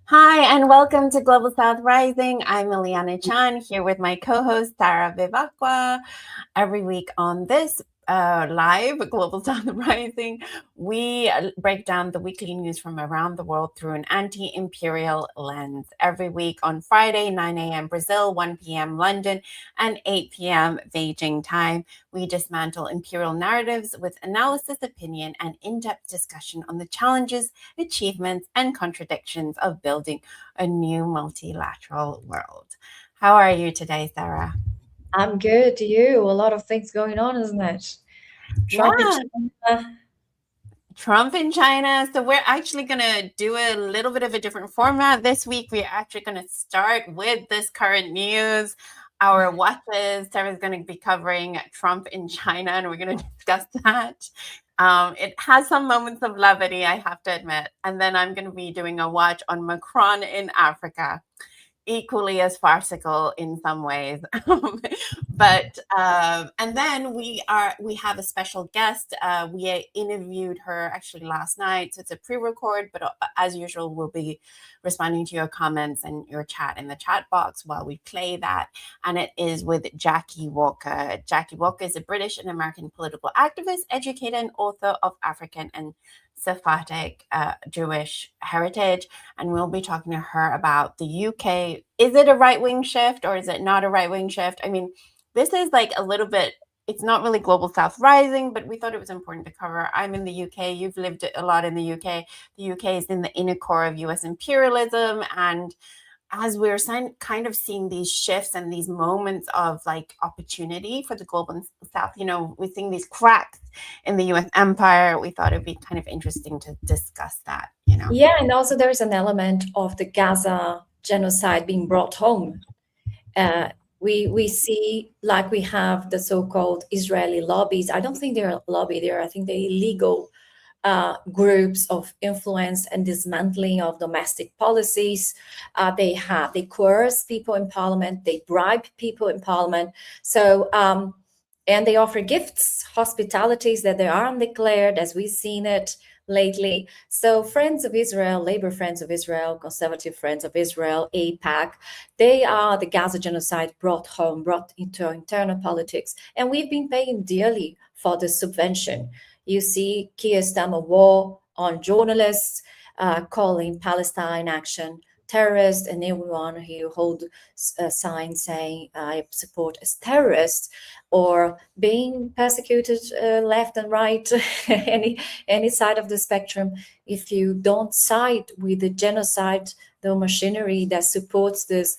Hi, and welcome to Global South Rising. I'm Ileana Chan here with my co-host Sara Vivacqua. Every week on this live Global South Rising, we break down the weekly news from around the world through an anti-imperial lens. Every week on Friday, 9 a.m. Brazil, 1 p.m. London, and 8 p.m. Beijing time, we dismantle imperial narratives with analysis, opinion, and in-depth discussion on the challenges, achievements, and contradictions of building a new multilateral world. How are you today, Sara? I'm good. You? A lot of things going on, isn't it? Trump in Yeah, China. Trump in China. So we're actually going to do a little bit of a different format this week. We're actually going to start with this current news. Our watches, Sarah's going to be covering Trump in China, and we're going to discuss that. It has some moments of levity, I have to admit. And then I'm going to be doing a watch on Macron in Africa, equally as farcical in some ways. But and then we have a special guest. We interviewed her actually last night, so it's a pre-record. But as usual, we'll be responding to your comments and your chat in the chat box while we play that. And it is with Jackie Walker. Jackie Walker is a British and American political activist, educator, and author of African and Sephardi Jewish heritage, and we'll be talking to her about the UK. Is it a right-wing shift or is it not a right-wing shift? I mean, this is like a little bit, it's not really Global South Rising, but we thought it was important to cover. I'm in the UK. You've lived a lot in the UK. The UK is in the inner core of US imperialism, and as we're kind of seeing these shifts and these moments of like opportunity for the global south, we're seeing these cracks in the US empire. We thought it'd be kind of interesting to discuss that. Yeah, and also there's an element of the Gaza genocide being brought home. We see, like, we have the so-called Israeli lobbies. I don't think they're a lobby there. I think they're illegal groups of influence and dismantling of domestic policies. They coerce people in parliament. They bribe people in parliament. So and they offer gifts, hospitalities that they aren't declared, as we've seen it lately. So Friends of Israel, Labor Friends of Israel, Conservative Friends of Israel, AIPAC, they are the Gaza genocide brought home, brought into internal politics. And we've been paying dearly for the subvention. You see Keir Starmer war on journalists, calling Palestine Action terrorist, and everyone who hold a sign saying I support as terrorists, or being persecuted left and right, any side of the spectrum. If you don't side with the genocide, the machinery that supports this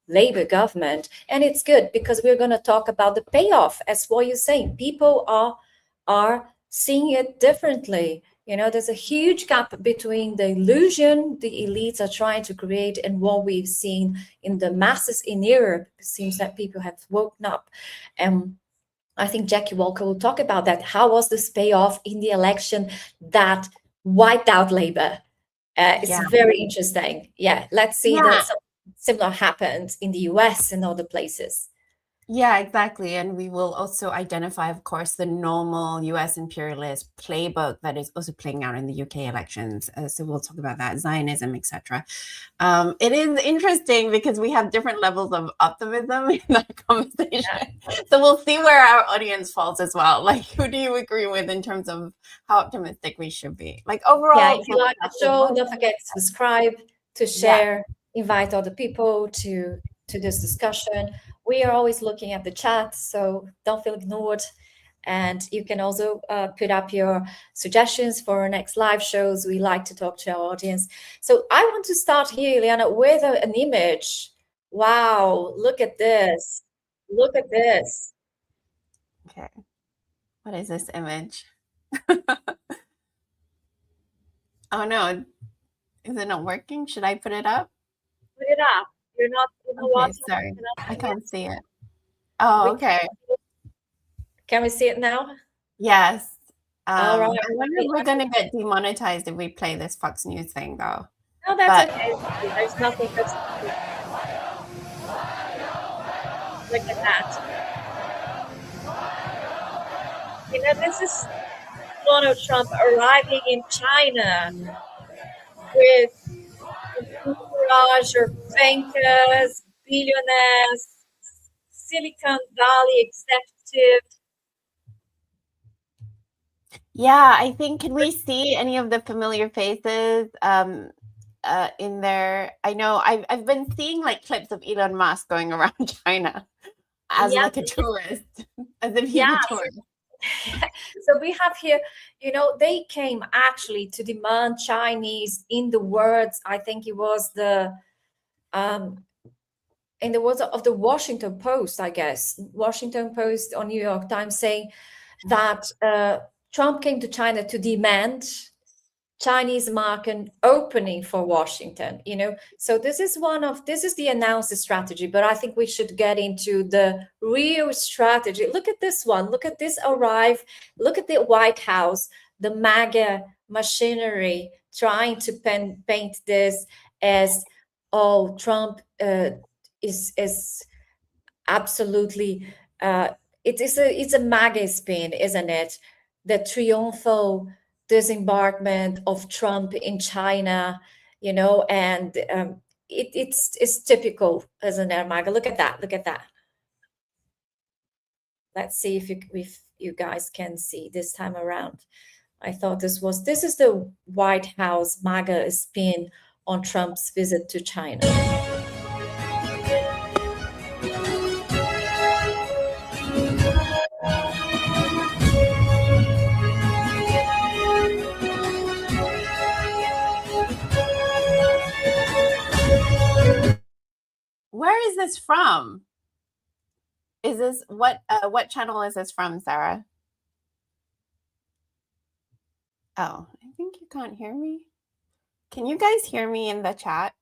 Labour government, and it's good because we're going to talk about the payoff, as what you're saying. People are seeing it differently. There's a huge gap between the illusion the elites are trying to create and what we've seen in the masses in Europe. It seems that people have woken up. And I think Jackie Walker will talk about that. How was this payoff in the election that wiped out Labour? It's very interesting. Yeah, let's see that something similar happens in the US and other places. Yeah, exactly. And we will also identify, of course, the normal US imperialist playbook that is also playing out in the UK elections. So we'll talk about that, Zionism, etc. It is interesting because we have different levels of optimism in that conversation. Yeah. So we'll see where our audience falls as well. Like, who do you agree with in terms of how optimistic we should be? Like, overall. Yeah, if you like the show, don't forget to subscribe, to share, invite other people to this discussion. We are always looking at the chat, so don't feel ignored. And you can also put up your suggestions for our next live shows. We like to talk to our audience. So I want to start here, Ileana, with an image. Wow, look at this. Look at this. Okay. What is this image? Oh, no. Is it not working? Should I put it up? Put it up. You're not. Okay, sorry. I can't see it. Oh, okay. Can we see it now? Yes. All right. I wonder if we're going to get demonetized if we play this Fox News thing, though. No, that's okay. There's nothing that's... Look at that. This is Donald Trump arriving in China with encourage bankers, billionaires, Silicon Valley executives. Yeah, I think, can we see any of the familiar faces in there? I know I've been seeing like clips of Elon Musk going around China as Yeah, like a tourist, as if he's yeah. a tourist. So we have here, they came actually to demand Chinese, in the words, I think it was in the words of the Washington Post, I guess, Washington Post or New York Times, saying that Trump came to China to demand Chinese market opening for Washington, So this is the announced strategy, but I think we should get into the real strategy. Look at this one. Look at this arrive. Look at the White House, the MAGA machinery trying to paint this as, oh, Trump is absolutely it's a MAGA spin, isn't it? The triumphal disembarkment of Trump in China, and it's typical, isn't it, MAGA? Look at that. Look at that. Let's see if you guys can see this time around. I thought this is the White House MAGA spin on Trump's visit to China. Where is this from? Is this what channel is this from, Sarah? Oh, I think you can't hear me. Can you guys hear me in the chat?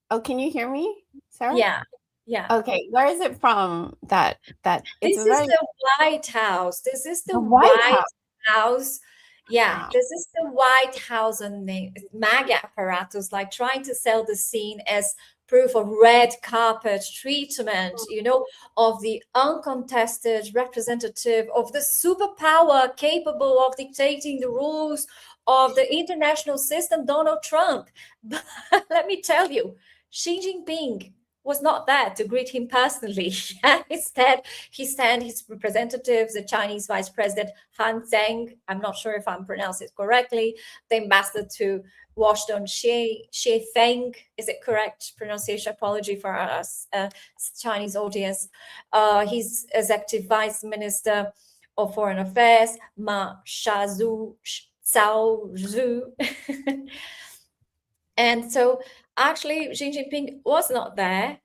Oh, can you hear me, Sarah? Yeah. Yeah. Okay, where is it from? This is the White House. This is the White House. Yeah, Wow. this is the White House and the MAGA apparatus, like trying to sell the scene as proof of red carpet treatment, of the uncontested representative of the superpower capable of dictating the rules of the international system, Donald Trump. But let me tell you, Xi Jinping was not there to greet him personally. Instead, he sent his representatives, the Chinese Vice President Han Zheng, I'm not sure if I'm pronouncing it correctly, the ambassador to Washington, Xie Feng, is it correct pronunciation? Apology for us, Chinese audience. His executive vice minister of foreign affairs, Ma Shazhu Cao Zhu. And so actually, Xi Jinping was not there.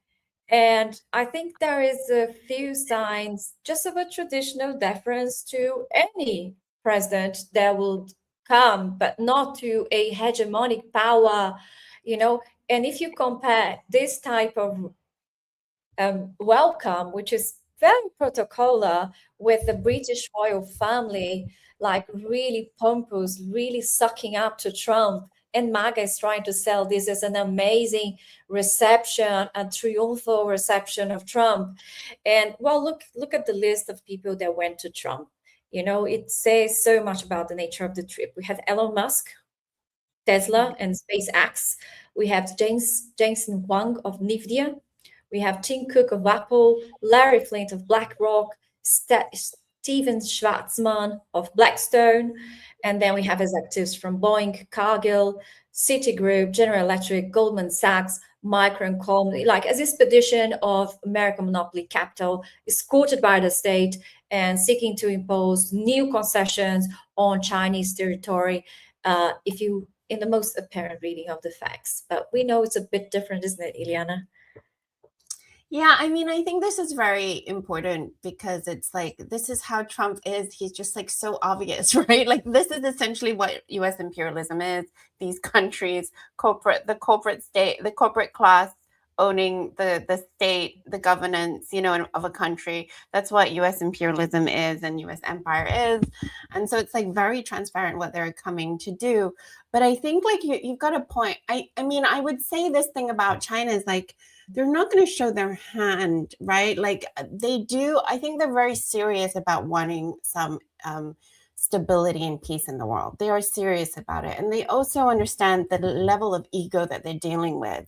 And I think there is a few signs just of a traditional deference to any president that will come, but not to a hegemonic power, And if you compare this type of welcome, which is very protocolar, with the British royal family, like really pompous, really sucking up to Trump, and MAGA is trying to sell this as an amazing reception, a triumphal reception of Trump. And well, look at the list of people that went to Trump. It says so much about the nature of the trip. We have Elon Musk, Tesla and SpaceX. We have Jensen Huang of NVIDIA. We have Tim Cook of Apple, Larry Flint of BlackRock, Steven Schwarzman of Blackstone, and then we have executives from Boeing, Cargill, Citigroup, General Electric, Goldman Sachs, Macron, like as expedition of American monopoly capital, escorted by the state and seeking to impose new concessions on Chinese territory. In the most apparent reading of the facts, but we know it's a bit different, isn't it, Ileana? Yeah, I mean, I think this is very important because it's like, this is how Trump is. He's just like so obvious, right? Like, this is essentially what US imperialism is. These countries, the corporate state, the corporate class owning the state, the governance, of a country. That's what US imperialism is and US empire is. And so it's like very transparent what they're coming to do. But I think like you've got a point. I mean, I would say this thing about China is like, they're not going to show their hand, right? Like they do. I think they're very serious about wanting some stability and peace in the world. They are serious about it. And they also understand the level of ego that they're dealing with.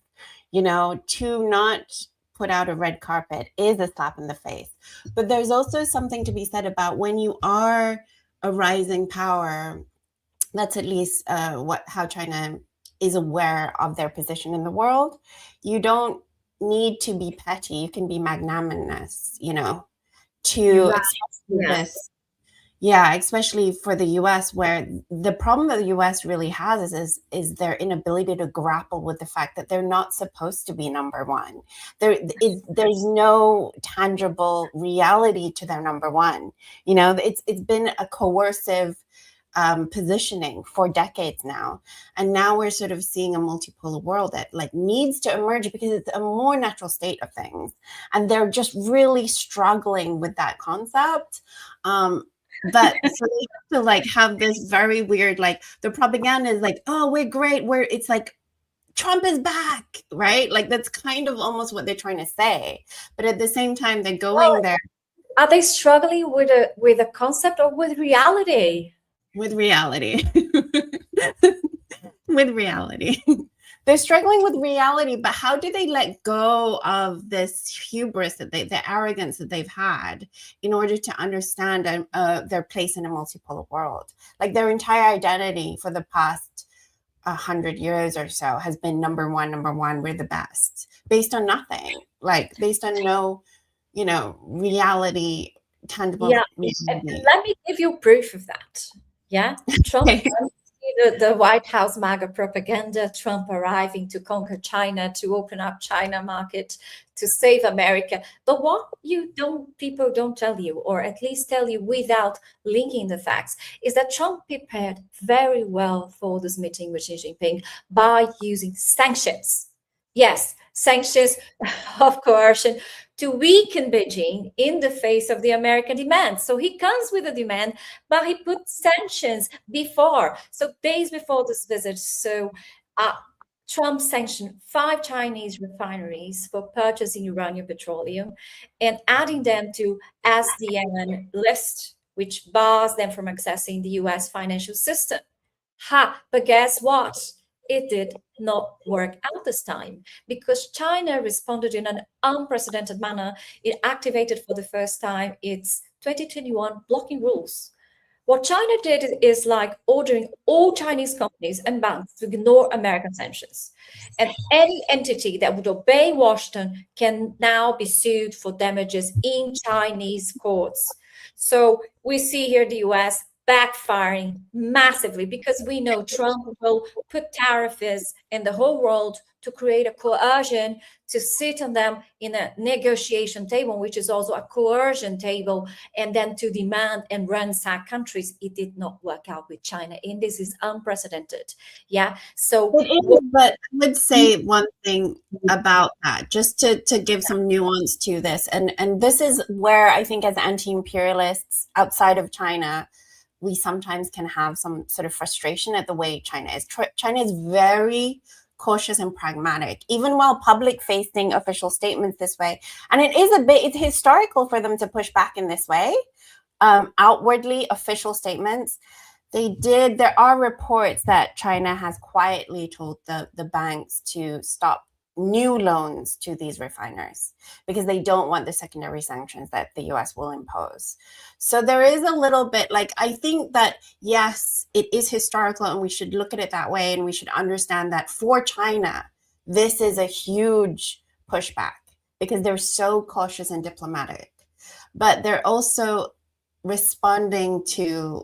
To not put out a red carpet is a slap in the face. But there's also something to be said about when you are a rising power, that's at least how China is aware of their position in the world. You don't need to be petty. You can be magnanimous, to Right. express Yes. this. Yeah, especially for the US, where the problem that the US really has is their inability to grapple with the fact that they're not supposed to be number one. There's no tangible reality to their number one. It's been a coercive positioning for decades now, and now we're sort of seeing a multipolar world that needs to emerge because it's a more natural state of things, and they're just really struggling with that concept. But so they have to have this very weird, the propaganda is oh, we're great, it's Trump is back, right? That's kind of almost what they're trying to say, but at the same time they're going there. Are they struggling with a concept or with reality? With reality. With reality. They're struggling with reality, but how do they let go of this hubris the arrogance that they've had in order to understand their place in a multipolar world? Their entire identity for the past 100 years or so has been number one, we're the best, based on nothing, based on no, reality, tangible. Yeah, reality. let me give you proof of that. Yeah, Trump. The White House MAGA propaganda, Trump arriving to conquer China, to open up China market, to save America. But what people don't tell you, or at least tell you without linking the facts, is that Trump prepared very well for this meeting with Xi Jinping by using sanctions. Yes, sanctions of coercion to weaken Beijing in the face of the American demand. So he comes with a demand, but he put sanctions before. So days before this visit, Trump sanctioned 5 Chinese refineries for purchasing Iranian petroleum and adding them to SDN list, which bars them from accessing the US financial system. But guess what? It did not work out this time because China responded in an unprecedented manner. It activated for the first time its 2021 blocking rules. What China did is ordering all Chinese companies and banks to ignore American sanctions. And any entity that would obey Washington can now be sued for damages in Chinese courts. So we see here the US backfiring massively because we know Trump will put tariffs in the whole world to create a coercion to sit on them in a negotiation table, which is also a coercion table, and then to demand and ransack countries. It did not work out with China, and this is unprecedented. Yeah. So, but I would say one thing about that, just to give some nuance to this, and this is where I think as anti-imperialists outside of China, we sometimes can have some sort of frustration at the way China is. China is very cautious and pragmatic, even while public facing official statements this way. And it's historical for them to push back in this way. Outwardly, official statements. There are reports that China has quietly told the banks to stop new loans to these refiners because they don't want the secondary sanctions that the US will impose. So there is a little bit I think that, yes, it is historical and we should look at it that way, and we should understand that for China, this is a huge pushback because they're so cautious and diplomatic. But they're also responding to,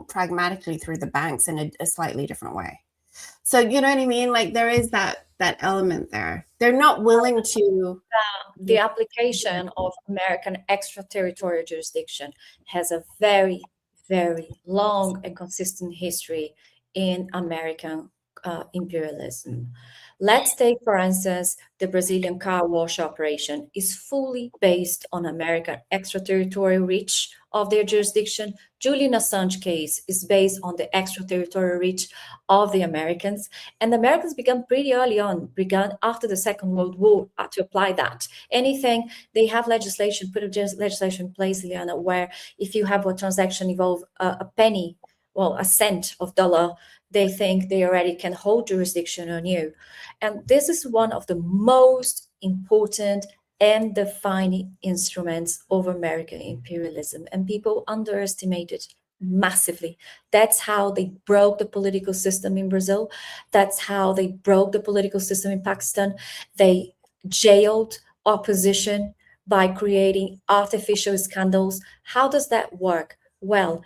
pragmatically through the banks in a slightly different way. So you know what I mean? There is that element there. They're not willing to. The application of American extraterritorial jurisdiction has a very, very long and consistent history in American imperialism. Let's take, for instance, the Brazilian car wash operation is fully based on American extraterritorial reach of their jurisdiction. Julian Assange case is based on the extraterritorial reach of the Americans. And the Americans began pretty early on, began after the Second World War to apply that. Anything, they have legislation, put legislation in place, Ileana, where if you have a transaction involve a penny, well, a cent of dollar, they think they already can hold jurisdiction on you. And this is one of the most important and defining instruments of American imperialism. And people underestimate it massively. That's how they broke the political system in Brazil. That's how they broke the political system in Pakistan. They jailed opposition by creating artificial scandals. How does that work? Well,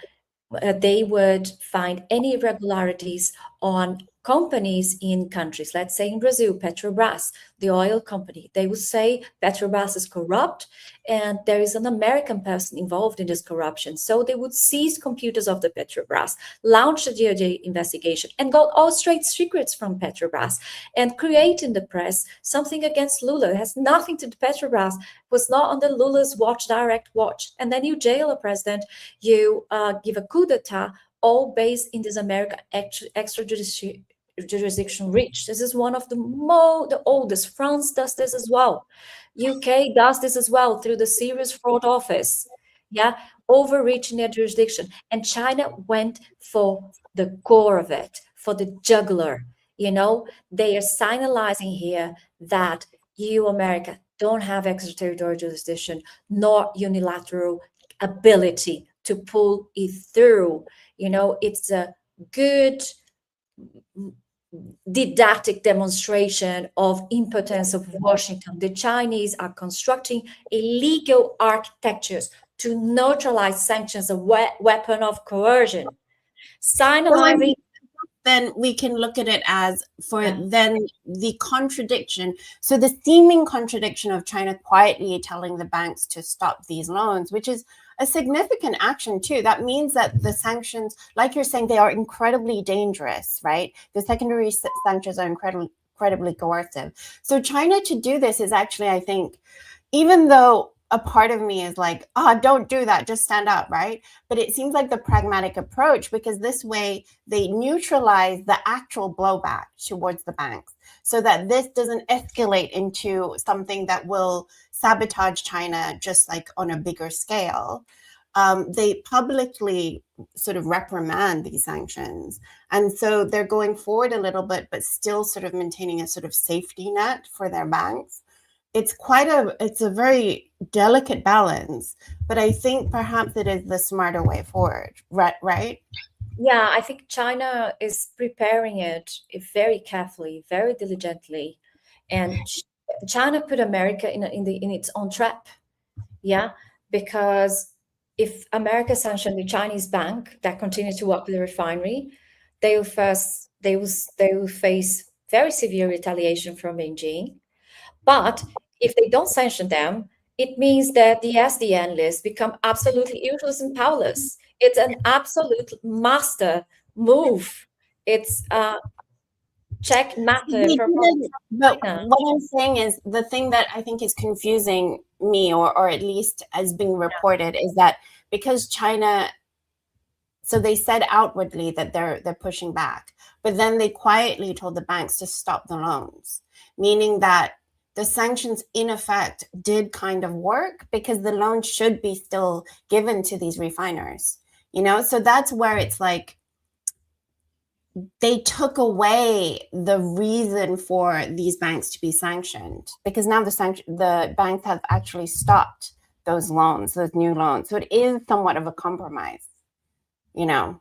they would find any irregularities on companies in countries, let's say in Brazil, Petrobras, the oil company. They would say Petrobras is corrupt and there is an American person involved in this corruption. So they would seize computers of the Petrobras, launch a DOJ investigation, and got all straight secrets from Petrobras and create in the press something against Lula. It has nothing to do with Petrobras, was not under Lula's watch, direct watch. And then you jail a president, you give a coup d'etat, all based in this American extrajudicial jurisdiction reach. This is one of the oldest. France does this as well. UK does this as well through the Serious Fraud Office. Yeah, overreaching their jurisdiction. And China went for the core of it, for the jugular. You know, they are signalizing here that you, America, don't have extraterritorial jurisdiction nor unilateral ability to pull it through. You know, it's a good didactic demonstration of impotence of Washington. The Chinese are constructing illegal architectures to neutralize sanctions, a weapon of coercion. Signalizing. Then we can look at it as then the contradiction. So the seeming contradiction of China quietly telling the banks to stop these loans, which is a significant action too. That means that the sanctions, like you're saying, they are incredibly dangerous, right? The secondary sanctions are incredibly coercive. So China to do this is actually, I think, even though a part of me is like, don't do that, just stand up, right? But it seems like the pragmatic approach, because this way they neutralize the actual blowback towards the banks so that this doesn't escalate into something that will sabotage China just like on a bigger scale. They publicly sort of reprimand these sanctions. And so they're going forward a little bit, but still sort of maintaining a sort of safety net for their banks. It's a very delicate balance, but I think perhaps it is the smarter way forward, right? Yeah, I think China is preparing it very carefully, very diligently, and China put America in its own trap. Yeah, because if America sanctioned the Chinese bank that continues to work with the refinery, they will face very severe retaliation from Beijing. But if they don't sanction them, it means that the SDN list become absolutely useless and powerless. It's an absolute master move. It's a check matter. But what I'm saying is the thing that I think is confusing me, or at least as being reported, is that because China, so they said outwardly that they're pushing back, but then they quietly told the banks to stop the loans, meaning that the sanctions in effect did kind of work because the loans should be still given to these refiners, you know? So that's where it's like they took away the reason for these banks to be sanctioned, because now the banks have actually stopped those loans, those new loans. So it is somewhat of a compromise, you know?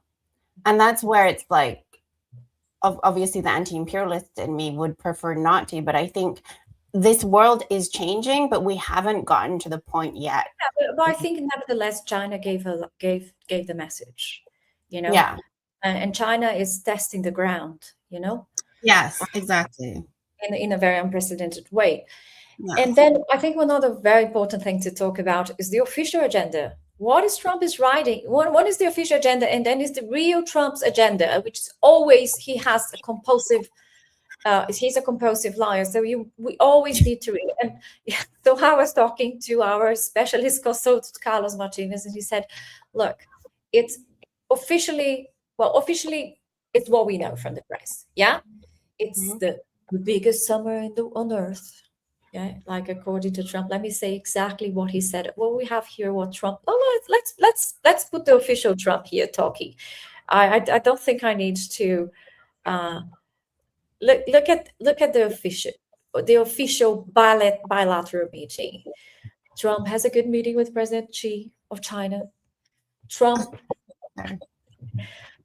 And that's where it's like, obviously the anti-imperialist in me would prefer not to, but I think this world is changing, but we haven't gotten to the point yet. Yeah, but I think nevertheless, China gave the message, you know. Yeah. And China is testing the ground, you know. Yes, exactly. In a very unprecedented way. Yeah. And then I think one other very important thing to talk about is the official agenda. What is Trump is writing? What is the official agenda? And then is the real Trump's agenda, which is always he has a compulsive he's a compulsive liar. So we always need to read. And so I was talking to our specialist consultant, Carlos Martinez, and he said, look, it's officially, it's what we know from the press. Yeah. It's the biggest summer on earth. Yeah, like according to Trump. Let me say exactly what he said. Well, we have here what Trump. Oh, let's put the official Trump here talking. I don't think I need to look at the official bilateral meeting. Trump has a good meeting with President Xi of China.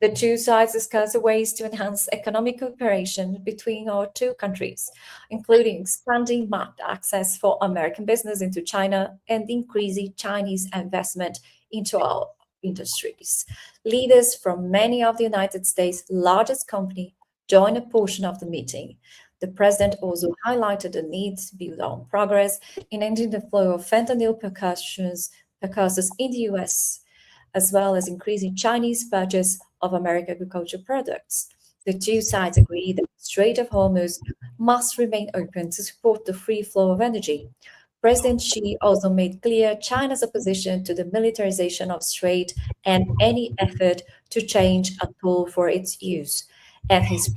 The two sides discuss ways to enhance economic cooperation between our two countries, including expanding market access for American business into China and increasing Chinese investment into our industries. Leaders from many of the United States' largest companies joined a portion of the meeting. The president also highlighted the need to build on progress in ending the flow of fentanyl precursors in the U.S., as well as increasing Chinese purchase of American agricultural products. The two sides agree that the Strait of Hormuz must remain open to support the free flow of energy. President Xi also made clear China's opposition to the militarization of Strait and any effort to change a tool for its use, and his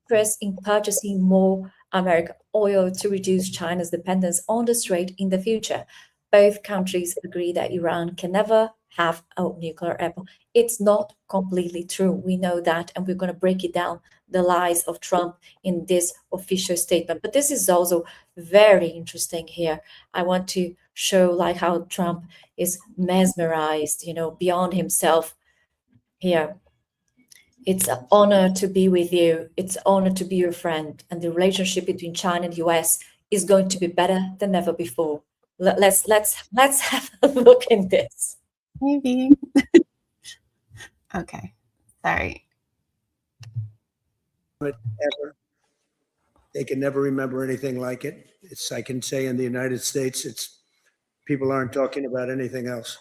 interest in purchasing more American oil to reduce China's dependence on the Strait in the future. Both countries agree that Iran can never have a nuclear weapon. It's not completely true. We know that, and we're going to break it down, the lies of Trump in this official statement. But this is also very interesting here. I want to show like how Trump is mesmerized, beyond himself here. It's an honor to be with you. It's an honor to be your friend. And the relationship between China and the US is going to be better than ever before. Let's have a look in this. Maybe. Okay. Sorry. Ever. They can never remember anything like it. I can say in the United States, people aren't talking about anything else.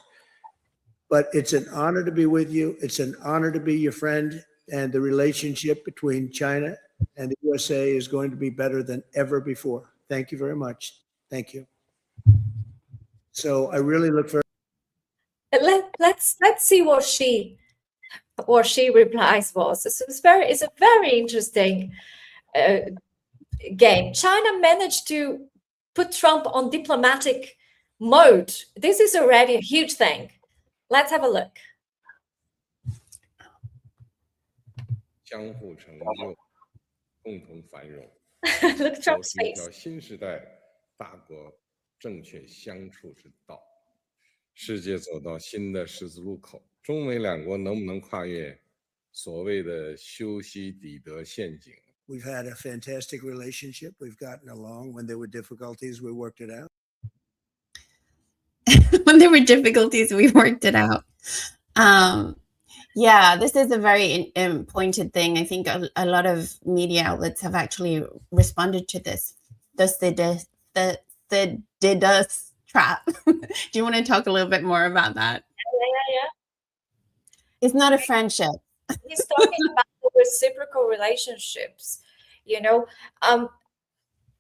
But it's an honor to be with you. It's an honor to be your friend. And the relationship between China and the USA is going to be better than ever before. Thank you very much. Thank you. So I really look for. Let's see what she replies was. It's a very interesting game. China managed to put Trump on diplomatic mode. This is already a huge thing. Let's have a look. 相互成就，共同繁荣。 Look at Trump's 一 face. 条新时代大国正确相处之道。世界走到新的十字路口，中美两国能不能跨越所谓的修昔底德陷阱？ We've had a fantastic relationship. We've gotten along. When there were difficulties, we worked it out. When there were difficulties, we worked it out. Yeah, this is a very pointed thing. I think a lot of media outlets have actually responded to this. The DDoS trap. Do you want to talk a little bit more about that? Yeah. It's not a friendship. He's talking about reciprocal relationships.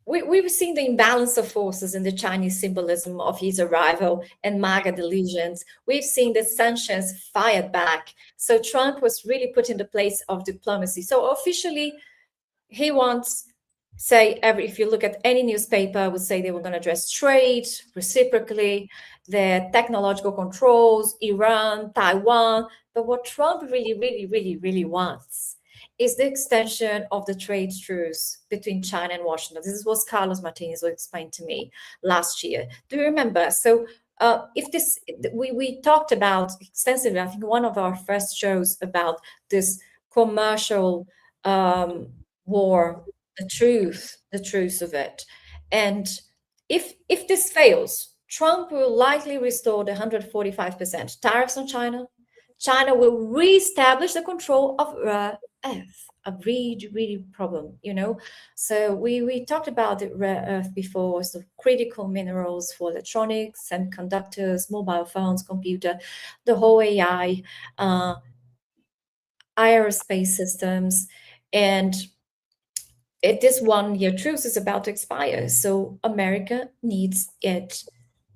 We've seen the imbalance of forces in the Chinese symbolism of his arrival and MAGA delusions. We've seen the sanctions fired back. So Trump was really put in the place of diplomacy. So officially, he wants, if you look at any newspaper, would say they were going to address trade reciprocally, the technological controls, Iran, Taiwan. But what Trump really wants is the extension of the trade truce between China and Washington. This is what Carlos Martinez explained to me last year. Do you remember? So we talked about extensively, I think one of our first shows about this commercial war, the truth of it. And if this fails, Trump will likely restore the 145% tariffs on China. China will reestablish the control of rare earth, a really problem, So we talked about the rare earth before, so critical minerals for electronics, semiconductors, mobile phones, computer, the whole AI, aerospace systems. And this 1-year truce is about to expire, so America needs it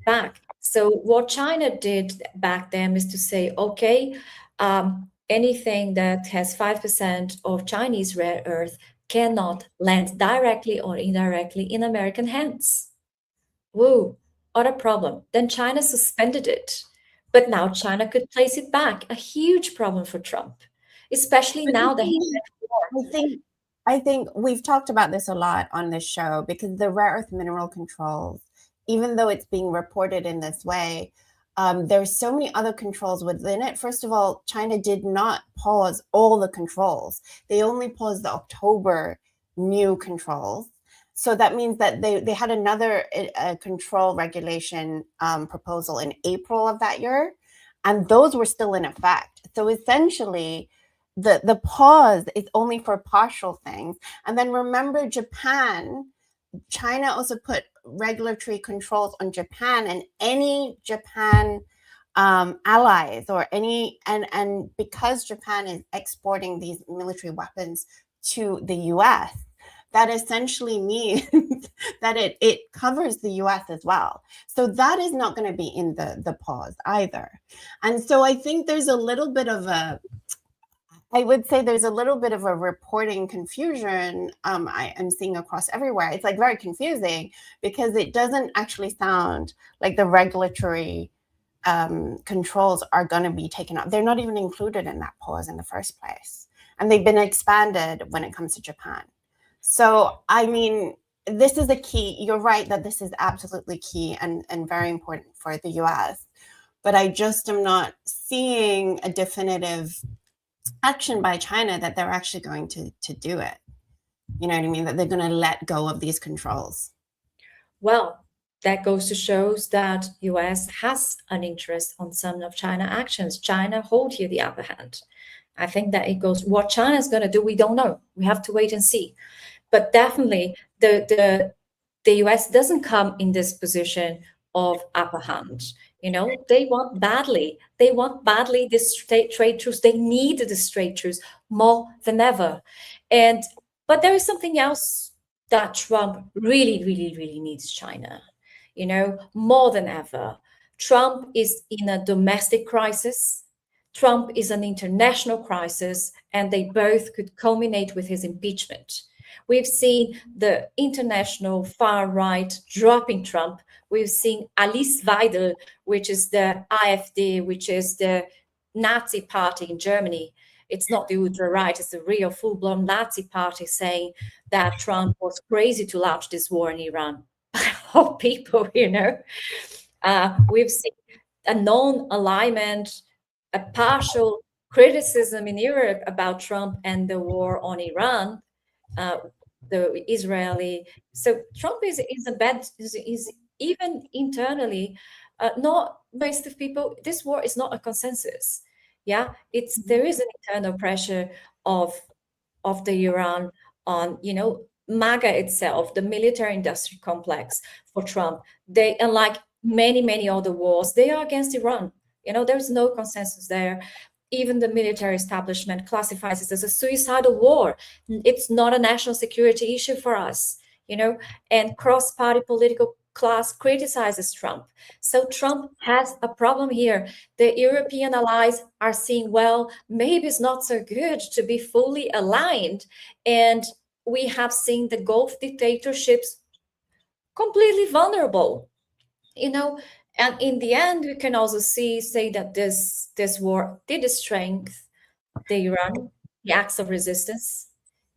back. So what China did back then is to say, okay, anything that has 5% of Chinese rare earth cannot land directly or indirectly in American hands. Whoa, what a problem. Then China suspended it. But now China could place it back. A huge problem for Trump, especially now that he's I think we've talked about this a lot on this show, because the rare earth mineral controls, even though it's being reported in this way, there's so many other controls within it. First of all, China did not pause all the controls. They only paused the October new controls. So that means that they had another control regulation proposal in April of that year, and those were still in effect. So essentially, the pause is only for partial things. And then remember, China also put regulatory controls on Japan and any Japan allies or any, and because Japan is exporting these military weapons to the US, that essentially means that it covers the US as well. So that is not going to be in the pause either. And so I think there's a little bit of I would say there's a little bit of a reporting confusion I am seeing across everywhere. It's like very confusing because it doesn't actually sound like the regulatory controls are going to be taken up. They're not even included in that pause in the first place. And they've been expanded when it comes to Japan. So, I mean, this is a key. You're right that this is absolutely key and very important for the US. But I just am not seeing a definitive action by China that they're actually going to do it. You know what I mean? That they're going to let go of these controls. Well, that goes to show that US has an interest on some of China actions. China hold here the upper hand. I think that it goes, what China is going to do, we don't know. We have to wait and see. But definitely the US doesn't come in this position of upper hand. You know, they want badly this trade truce. They need this trade truce more than ever. But there is something else that Trump really, really, really needs China, you know, more than ever. Trump is in a domestic crisis. Trump is an international crisis, and they both could culminate with his impeachment. We've seen the international far right dropping Trump. We've seen Alice Weidel, which is the AfD, which is the Nazi party in Germany. It's not the ultra right, it's the real full-blown Nazi party, saying that Trump was crazy to launch this war in Iran. Of people, you know. We've seen a non-alignment, a partial criticism in Europe about Trump and the war on Iran. The Israeli, so Trump is even internally, not most of people. This war is not a consensus. Yeah, there is an internal pressure of the Iran on, you know, MAGA itself, the military-industrial complex for Trump. They, unlike many other wars, they are against Iran. You know, there's no consensus there. Even the military establishment classifies it as a suicidal war. It's not a national security issue for us, you know, and cross-party political class criticizes Trump. So Trump has a problem here. The European allies are seeing, well, maybe it's not so good to be fully aligned. And we have seen the Gulf dictatorships completely vulnerable, you know. And in the end, we can also say that this war did strengthen the Iran, the acts of resistance.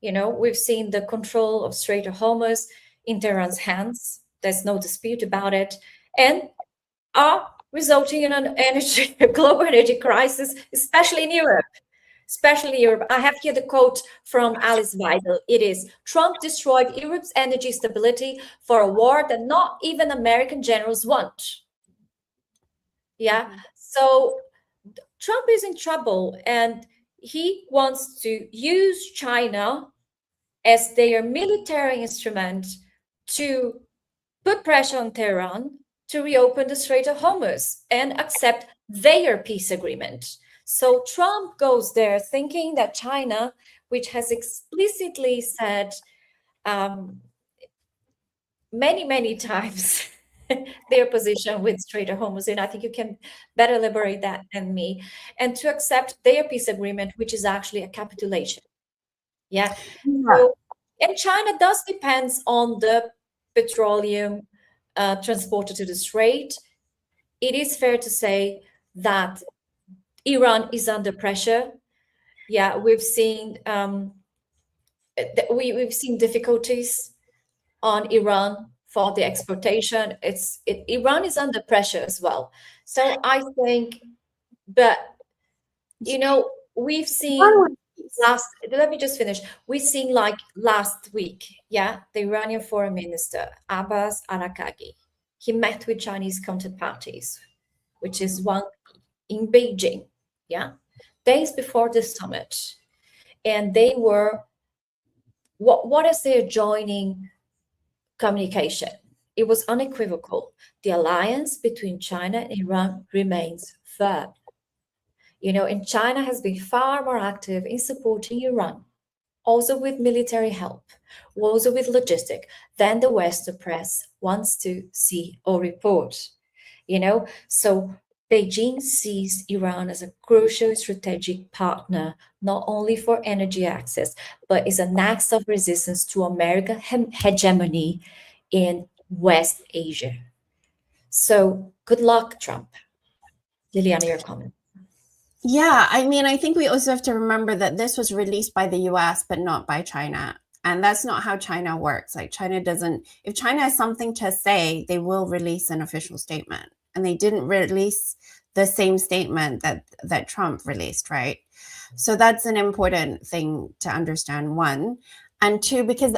You know, we've seen the control of Strait of Hormuz in Tehran's hands. There's no dispute about it, and are resulting in a global energy crisis, especially in Europe. I have here the quote from Alice Weidel. It is, Trump destroyed Europe's energy stability for a war that not even American generals want. Yeah. So Trump is in trouble, and he wants to use China as their military instrument to put pressure on Tehran to reopen the Strait of Hormuz and accept their peace agreement. So Trump goes there thinking that China, which has explicitly said many times their position with Strait of Hormuz, and I think you can better elaborate that than me, and to accept their peace agreement, which is actually a capitulation. Yeah. So, and China does depends on the petroleum transported to the Strait. It is fair to say that Iran is under pressure. Yeah, we've seen we've seen difficulties on Iran for the exportation. Iran is under pressure as well. So I think, but we've seen let me just finish. We've seen like last week, yeah, the Iranian foreign minister, Abbas Araqagi, he met with Chinese counterparties, which is one in Beijing, yeah, days before the summit. And they were, what is their joining communication? It was unequivocal. The alliance between China and Iran remains firm. And China has been far more active in supporting Iran, also with military help, also with logistic, than the Western press wants to see or report. So Beijing sees Iran as a crucial strategic partner, not only for energy access, but is an act of resistance to American hegemony in West Asia. So good luck, Trump. Ileana, your comment. Yeah, I mean, I think we also have to remember that this was released by the US, but not by China. And that's not how China works. Like China doesn't, if China has something to say, they will release an official statement. And they didn't release the same statement that Trump released, right? So that's an important thing to understand, one. And two, because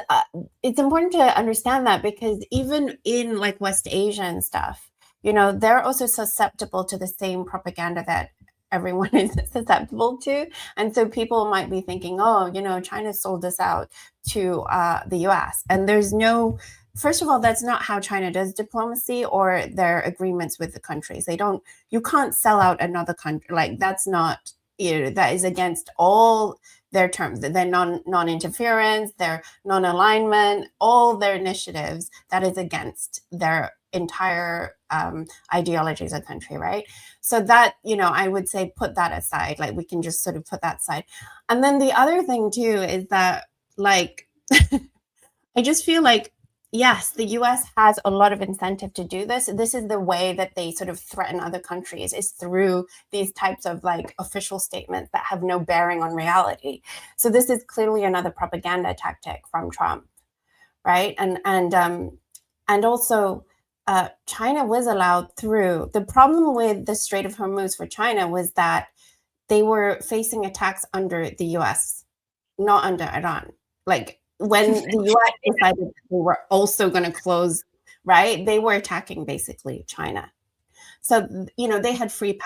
it's important to understand that because even in like West Asia and stuff, they're also susceptible to the same propaganda that everyone is susceptible to. And so people might be thinking, oh, China sold this out to the US. And there's first of all, that's not how China does diplomacy or their agreements with the countries. You can't sell out another country. Like that's not, that is against all their terms, their non-interference, their non-alignment, all their initiatives, that is against their entire ideology as a country, right? So that, I would say put that aside, like we can just sort of put that aside. And then the other thing too is that like, I just feel like, yes, the US has a lot of incentive to do this. This is the way that they sort of threaten other countries is through these types of like official statements that have no bearing on reality. So this is clearly another propaganda tactic from Trump, right? And also China was allowed through. The problem with the Strait of Hormuz for China was that they were facing attacks under the US, not under Iran. Like when the US decided that they were also going to close, right? They were attacking basically China. So, they had free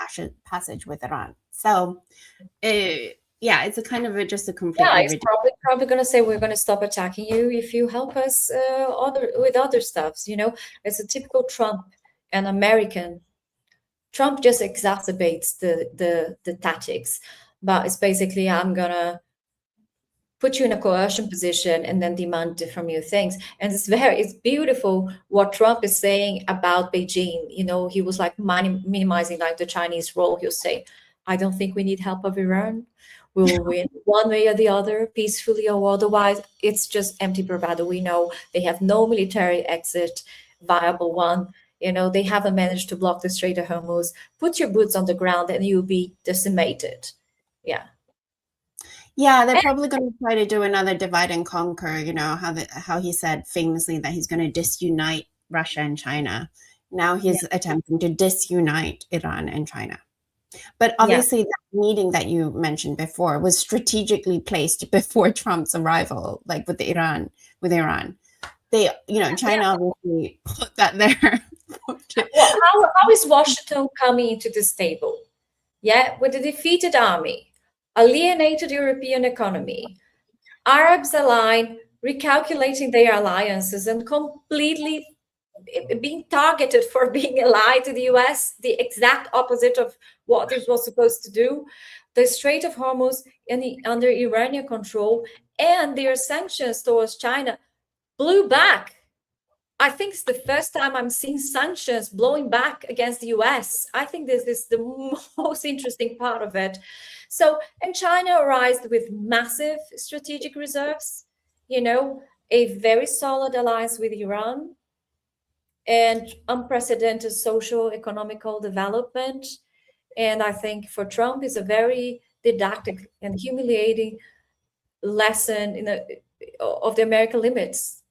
passage with Iran. So, yeah, it's a kind of just a complete. Yeah, it's probably going to say we're going to stop attacking you if you help us with other stuffs. It's a typical Trump and American. Trump just exacerbates the tactics, but it's basically I'm gonna put you in a coercion position and then demand from you things. And it's beautiful what Trump is saying about Beijing. He was like minimizing like the Chinese role. He'll say, I don't think we need help of Iran. We will win one way or the other, peacefully or otherwise. It's just empty bravado. We know they have no military exit, viable one. They haven't managed to block the Strait of Hormuz. Put your boots on the ground and you'll be decimated. Yeah. Yeah, they're probably going to try to do another divide and conquer, how he said famously that he's going to disunite Russia and China. Now he's attempting to disunite Iran and China. But obviously that meeting that you mentioned before was strategically placed before Trump's arrival, like with Iran. They, China obviously put that there. Well, how is Washington coming into this table? Yeah, with a defeated army, alienated European economy, Arabs align, recalculating their alliances and completely being targeted for being allied to the US, the exact opposite of what this was supposed to do. The Strait of Hormuz under Iranian control and their sanctions towards China blew back. I think it's the first time I'm seeing sanctions blowing back against the US. I think this is the most interesting part of it. So, and China arrived with massive strategic reserves, a very solid alliance with Iran, and unprecedented social economical development. And I think for Trump is a very didactic and humiliating lesson of the American limits,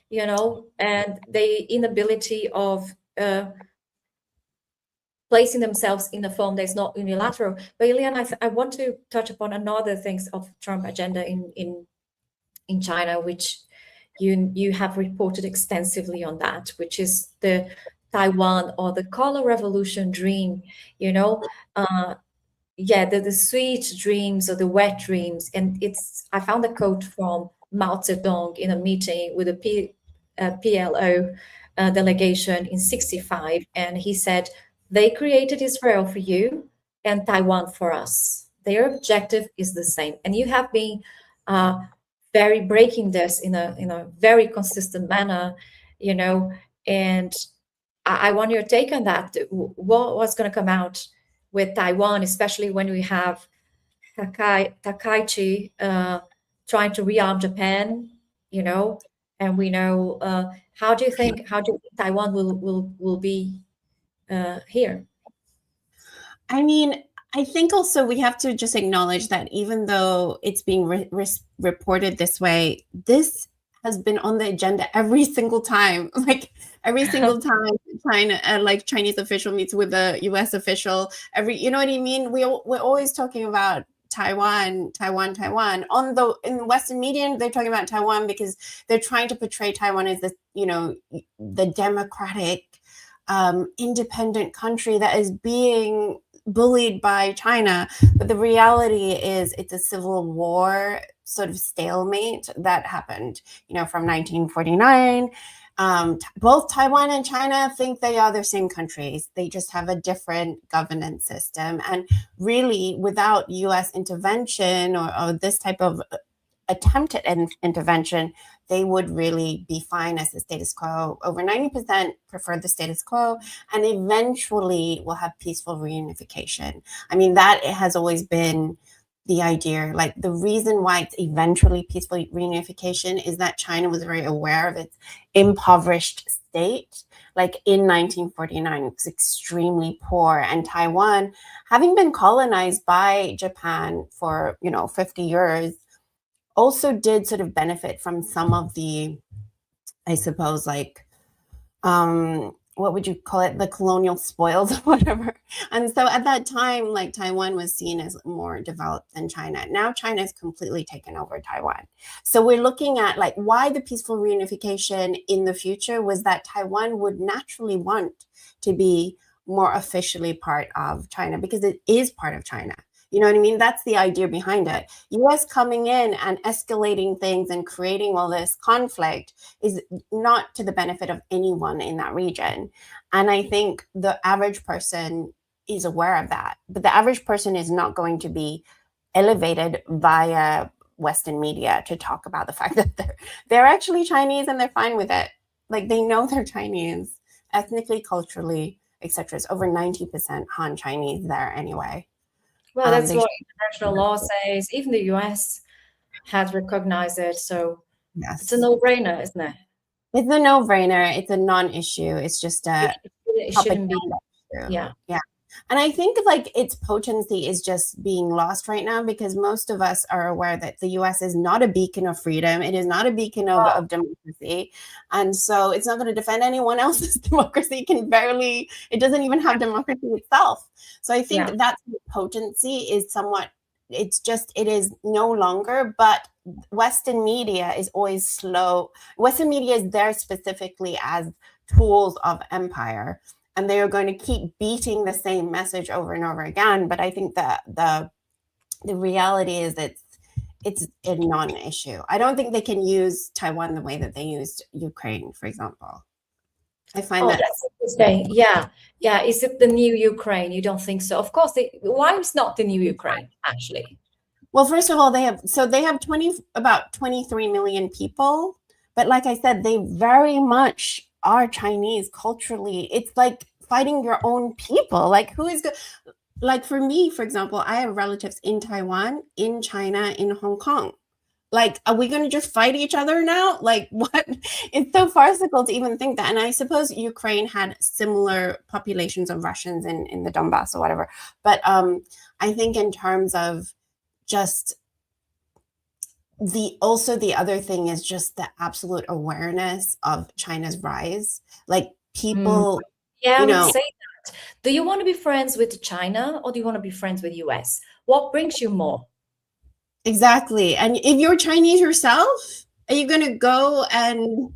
and the inability of placing themselves in a form that's not unilateral. But Ileana, I want to touch upon another things of Trump agenda in China, which you have reported extensively on that, which is the Taiwan or the color revolution dream, the sweet dreams or the wet dreams. And I found a quote from Mao Zedong in a meeting with a PLO delegation in 1965, and he said, they created Israel for you and Taiwan for us. Their objective is the same. And you have been very breaking this in a very consistent manner, and I want your take on that. What's going to come out with Taiwan, especially when we have Takaichi trying to rearm Japan, and we know, how do you think Taiwan will be here? I mean, I think also we have to just acknowledge that even though it's being reported this way, this has been on the agenda every single time. Like every single time China, Chinese official meets with a U.S. official, you know what I mean? We're always talking about Taiwan. In Western media, they're talking about Taiwan because they're trying to portray Taiwan as the democratic, independent country that is being bullied by China. But the reality is it's a civil war sort of stalemate that happened, from 1949. Both Taiwan and China think they are the same countries. They just have a different governance system. And really, without US intervention or this type of attempted intervention, they would really be fine as the status quo. Over 90% prefer the status quo, and eventually will have peaceful reunification. I mean, that has always been the idea. Like the reason why it's eventually peaceful reunification is that China was very aware of its impoverished state. Like in 1949, it was extremely poor, and Taiwan, having been colonized by Japan for 50 years, also did sort of benefit from some of the, I suppose, what would you call it? The colonial spoils or whatever. And so at that time, Taiwan was seen as more developed than China. Now China has completely taken over Taiwan. So we're looking at why the peaceful reunification in the future was that Taiwan would naturally want to be more officially part of China because it is part of China. You know what I mean? That's the idea behind it. US coming in and escalating things and creating all this conflict is not to the benefit of anyone in that region. And I think the average person is aware of that. But the average person is not going to be elevated via Western media to talk about the fact that they're actually Chinese and they're fine with it. They know they're Chinese, ethnically, culturally, etc. It's over 90% Han Chinese there anyway. Well, that's what international law says. Even the US has recognized it. So yes, it's a no-brainer, isn't it? It's a no-brainer. It's a non-issue. It's just it shouldn't be. Yeah. And I think its potency is just being lost right now because most of us are aware that the US is not a beacon of freedom. It is not a beacon of democracy. And so it's not going to defend anyone else's democracy. It doesn't even have democracy itself. So I think that potency is somewhat, it is no longer, but Western media is always slow. Western media is there specifically as tools of empire. And they are going to keep beating the same message over and over again. But I think that the reality is it's a non-issue. I don't think they can use Taiwan the way that they used Ukraine, for example. I find that's interesting. Yeah. Is it the new Ukraine? You don't think so? Of course. Why is not the new Ukraine actually? Well, first of all, they have about 23 million people. But like I said, they very much are Chinese culturally. It's like fighting your own people. Like, who is good? Like, for me, for example, I have relatives in Taiwan, in China, in Hong Kong. Like, are we going to just fight each other now? Like, what? It's so farcical to even think that. And I suppose Ukraine had similar populations of Russians in the Donbass or whatever. But I think in terms of just the other thing is just the absolute awareness of China's rise. Like, people, Yeah, I you would know, say that. Do you want to be friends with China or do you want to be friends with US? What brings you more? exactly. And if you're Chinese yourself, are you going to go and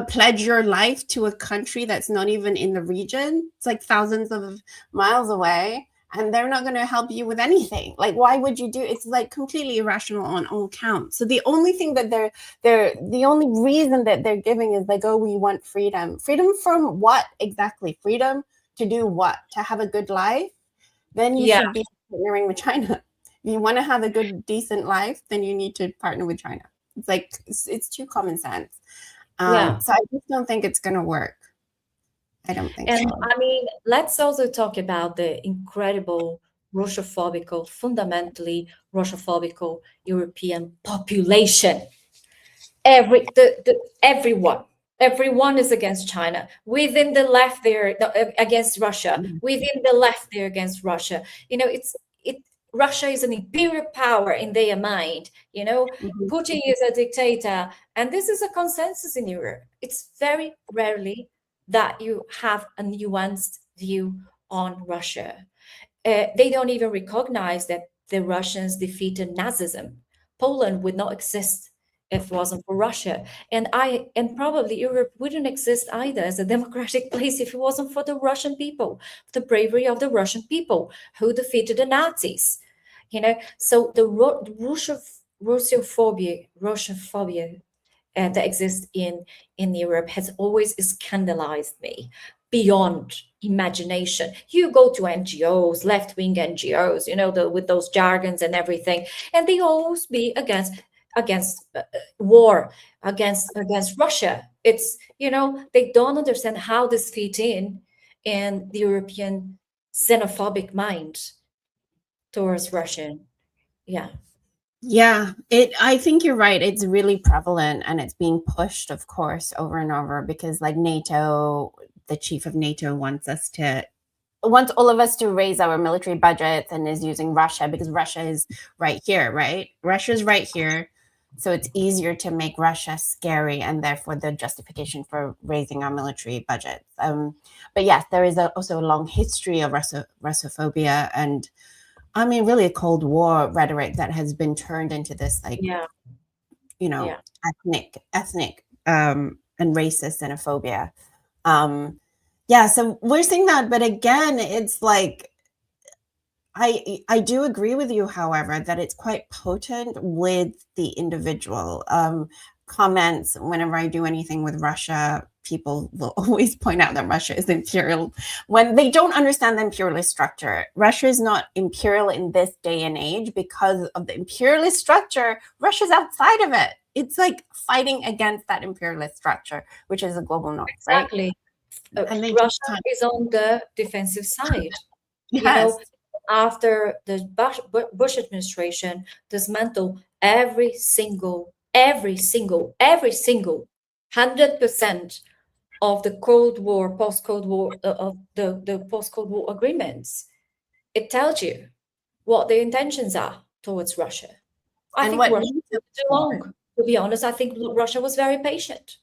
pledge your life to a country that's not even in the region? It's like thousands of miles away, and they're not going to help you with anything. Like, why would you do? It's like completely irrational on all counts. So the only thing that the only reason that they're giving is like, oh, we want freedom. Freedom from what exactly? Freedom to do what? To have a good life? Then you should be partnering with China. If you want to have a good, decent life, then you need to partner with China. It's like, it's too common sense. So I just don't think it's going to work. I don't think so. I mean, let's also talk about the incredible Russophobical, fundamentally Russophobical European population. Everyone is against China. Within the left, they're against Russia. Within the left, they're against Russia. You know, Russia is an imperial power in their mind. You know, Putin is a dictator, and this is a consensus in Europe. It's very rarely that you have a nuanced view on Russia. They don't even recognize that the Russians defeated Nazism. Poland would not exist if it wasn't for Russia. And probably Europe wouldn't exist either as a democratic place if it wasn't for the Russian people, the bravery of the Russian people who defeated the Nazis. You know, so the Russophobia that exists in Europe has always scandalized me beyond imagination. You go to NGOs, left-wing NGOs, you know, with those jargons and everything, and they always be against war, against Russia. It's, you know, they don't understand how this fit in the European xenophobic mind towards Russia. Yeah, I think you're right. It's really prevalent, and it's being pushed, of course, over and over, because like NATO, the chief of NATO wants all of us to raise our military budgets, and is using Russia because Russia is right here, right? Russia's right here. So it's easier to make Russia scary, and therefore the justification for raising our military budgets. But yes, there is also a long history of Russophobia, and I mean, really a Cold War rhetoric that has been turned into this, like, you know, ethnic and racist xenophobia. So we're seeing that, but again, it's like, I do agree with you, however, that it's quite potent with the individual. Comments whenever I do anything with Russia, people will always point out that Russia is imperial when they don't understand the imperialist structure. Russia is not imperial in this day and age because of the imperialist structure. Russia's outside of it. It's like fighting against that imperialist structure, which is a global north, exactly. Right? And Russia is on the defensive side. Yes. You know, after the Bush administration dismantled every single 100% of the Cold War, post-Cold War, of the post-Cold War agreements. It tells you what the intentions are towards Russia. I think Russia took too long. To be honest, I think Russia was very patient.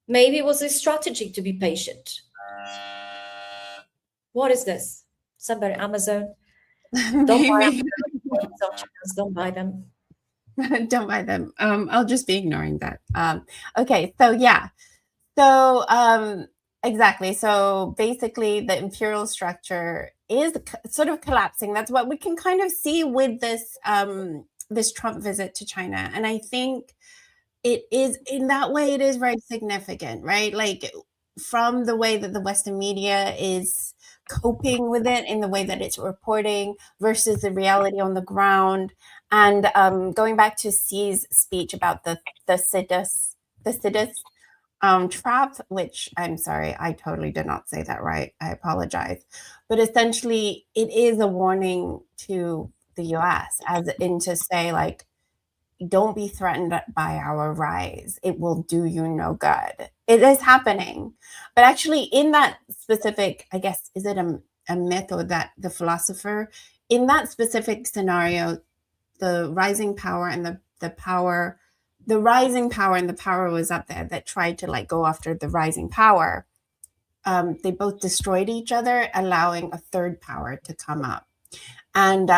Maybe it was a strategy to be patient. What is this? Somebody, Amazon. Don't buy don't buy them. Don't buy them. I'll just be ignoring that. Okay, so yeah. So exactly. So basically the imperial structure is sort of collapsing. That's what we can kind of see with this this Trump visit to China. And I think it is, in that way, it is very significant, right? Like, from the way that the Western media is coping with it, in the way that it's reporting versus the reality on the ground. And going back to Xi's speech about the Sidus Thucydides trap, which I'm sorry, I totally did not say that right. I apologize. But essentially, it is a warning to the US, as in to say, like, don't be threatened by our rise. It will do you no good. It is happening. But actually, in that specific, I guess, is it a myth, or that the philosopher, in that specific scenario, the rising power and the power, the rising power and the power was up there that tried to like go after the rising power. They both destroyed each other, allowing a third power to come up. And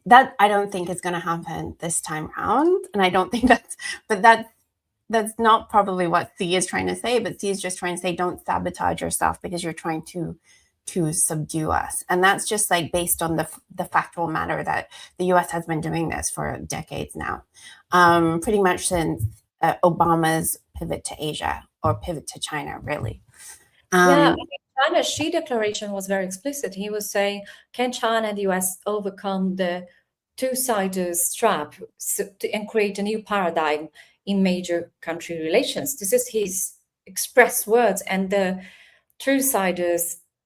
that I don't think is going to happen this time around. And I don't think that's not probably what C is trying to say, but C is just trying to say, don't sabotage yourself because you're trying to subdue us. And that's just like based on the factual matter that the US has been doing this for decades now, pretty much since Obama's pivot to Asia, or pivot to China, really. China's Xi declaration was very explicit. He was saying, can China and the US overcome the two-sided trap and create a new paradigm in major country relations? This is his express words. And the two-sided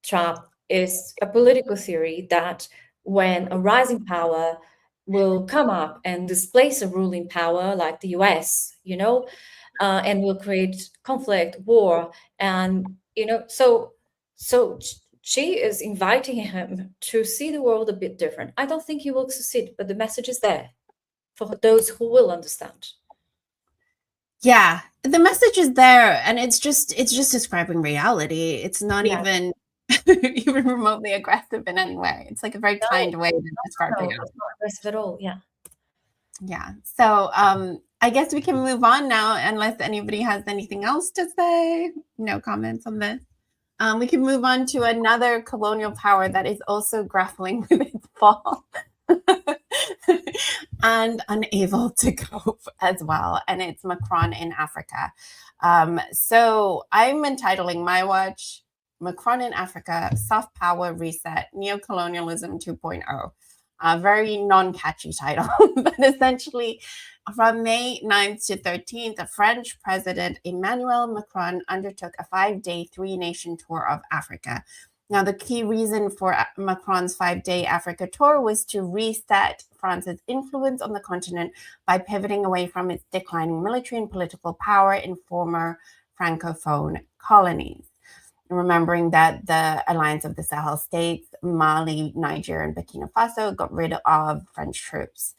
trap is a political theory that when a rising power will come up and displace a ruling power like the US, and will create conflict, war, and so she is inviting him to see the world a bit different. I don't think he will succeed, but the message is there for those who will understand. Yeah, the message is there, and it's just describing reality. It's not even even remotely aggressive in any way. It's like a very kind way to describe reality. It's not aggressive at all. Yeah. So I guess we can move on now, unless anybody has anything else to say. No comments on this. We can move on to another colonial power that is also grappling with its fall and unable to cope as well. And it's Macron in Africa. So I'm entitling my watch, Macron in Africa, Soft Power Reset, Neocolonialism 2.0. A very non-catchy title, but essentially from May 9th to 13th, French President Emmanuel Macron undertook a 5-day, 3-nation tour of Africa. Now, the key reason for Macron's 5-day Africa tour was to reset France's influence on the continent by pivoting away from its declining military and political power in former Francophone colonies. Remembering that the alliance of the Sahel states, Mali, Niger, and Burkina Faso got rid of French troops.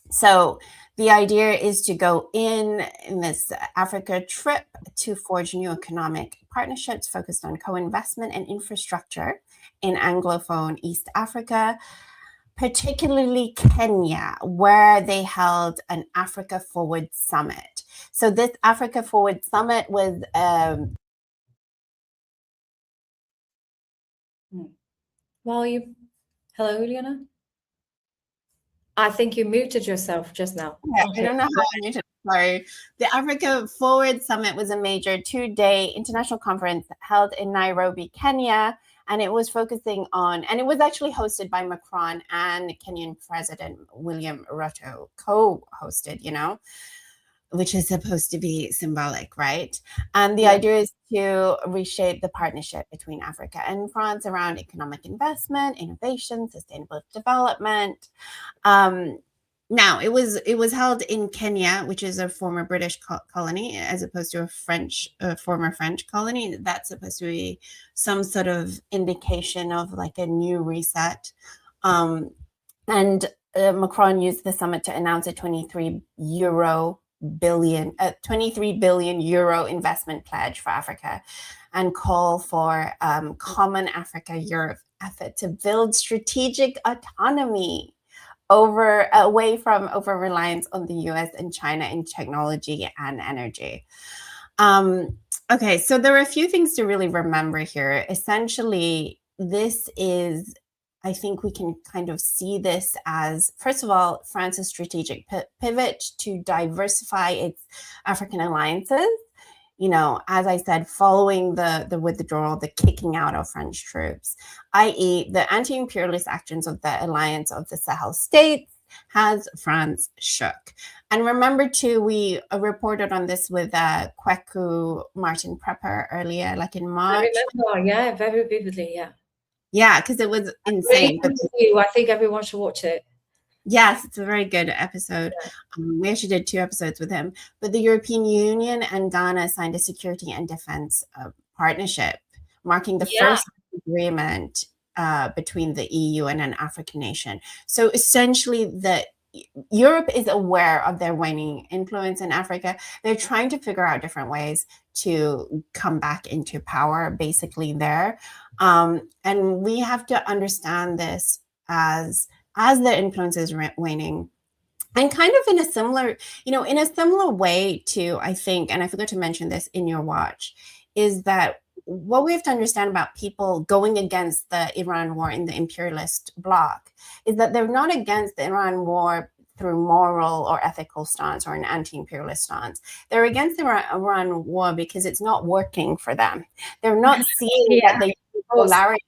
So the idea is to go in this Africa trip to forge new economic partnerships focused on co-investment and infrastructure in Anglophone East Africa, particularly Kenya, where they held an Africa Forward Summit. So this Africa Forward Summit was Hello, Ileana? I think you muted yourself just now. Yeah, okay. I don't know how I muted. Sorry. The Africa Forward Summit was a major 2-day international conference held in Nairobi, Kenya, and it was focusing on, and it was actually hosted by Macron and Kenyan President William Ruto, co-hosted, which is supposed to be symbolic, right? And the idea is to reshape the partnership between Africa and France around economic investment, innovation, sustainable development. Now, it was held in Kenya, which is a former British colony, as opposed to a former French colony. That's supposed to be some sort of indication of like a new reset. And Macron used the summit to announce a 23 billion euro investment pledge for Africa and call for common Africa-Europe effort to build strategic autonomy away from over-reliance on the US and China in technology and energy. Okay, so there are a few things to really remember here. Essentially, this is, I think we can kind of see this as, first of all, France's strategic pivot to diversify its African alliances. As I said, following the withdrawal, the kicking out of French troops, i.e. the anti-imperialist actions of the alliance of the Sahel states, has France shook. And remember too, we reported on this with Kweku Martin Prepper earlier, like in March. I remember, yeah, very vividly, yeah. Yeah, because it was Really insane. good interview. I think everyone should watch it. Yes, it's a very good episode. We actually did 2 episodes with him. But the European Union and Ghana signed a security and defense partnership, marking the first agreement between the EU and an African nation. So essentially, Europe is aware of their waning influence in Africa. They're trying to figure out different ways to come back into power, basically there. And we have to understand this as the influence is waning. And kind of in a similar way to, I think, and I forgot to mention this in your watch, is that what we have to understand about people going against the Iran war in the imperialist bloc is that they're not against the Iran war through moral or ethical stance or an anti-imperialist stance. They're against the Iran war because it's not working for them. They're not seeing that they polarity.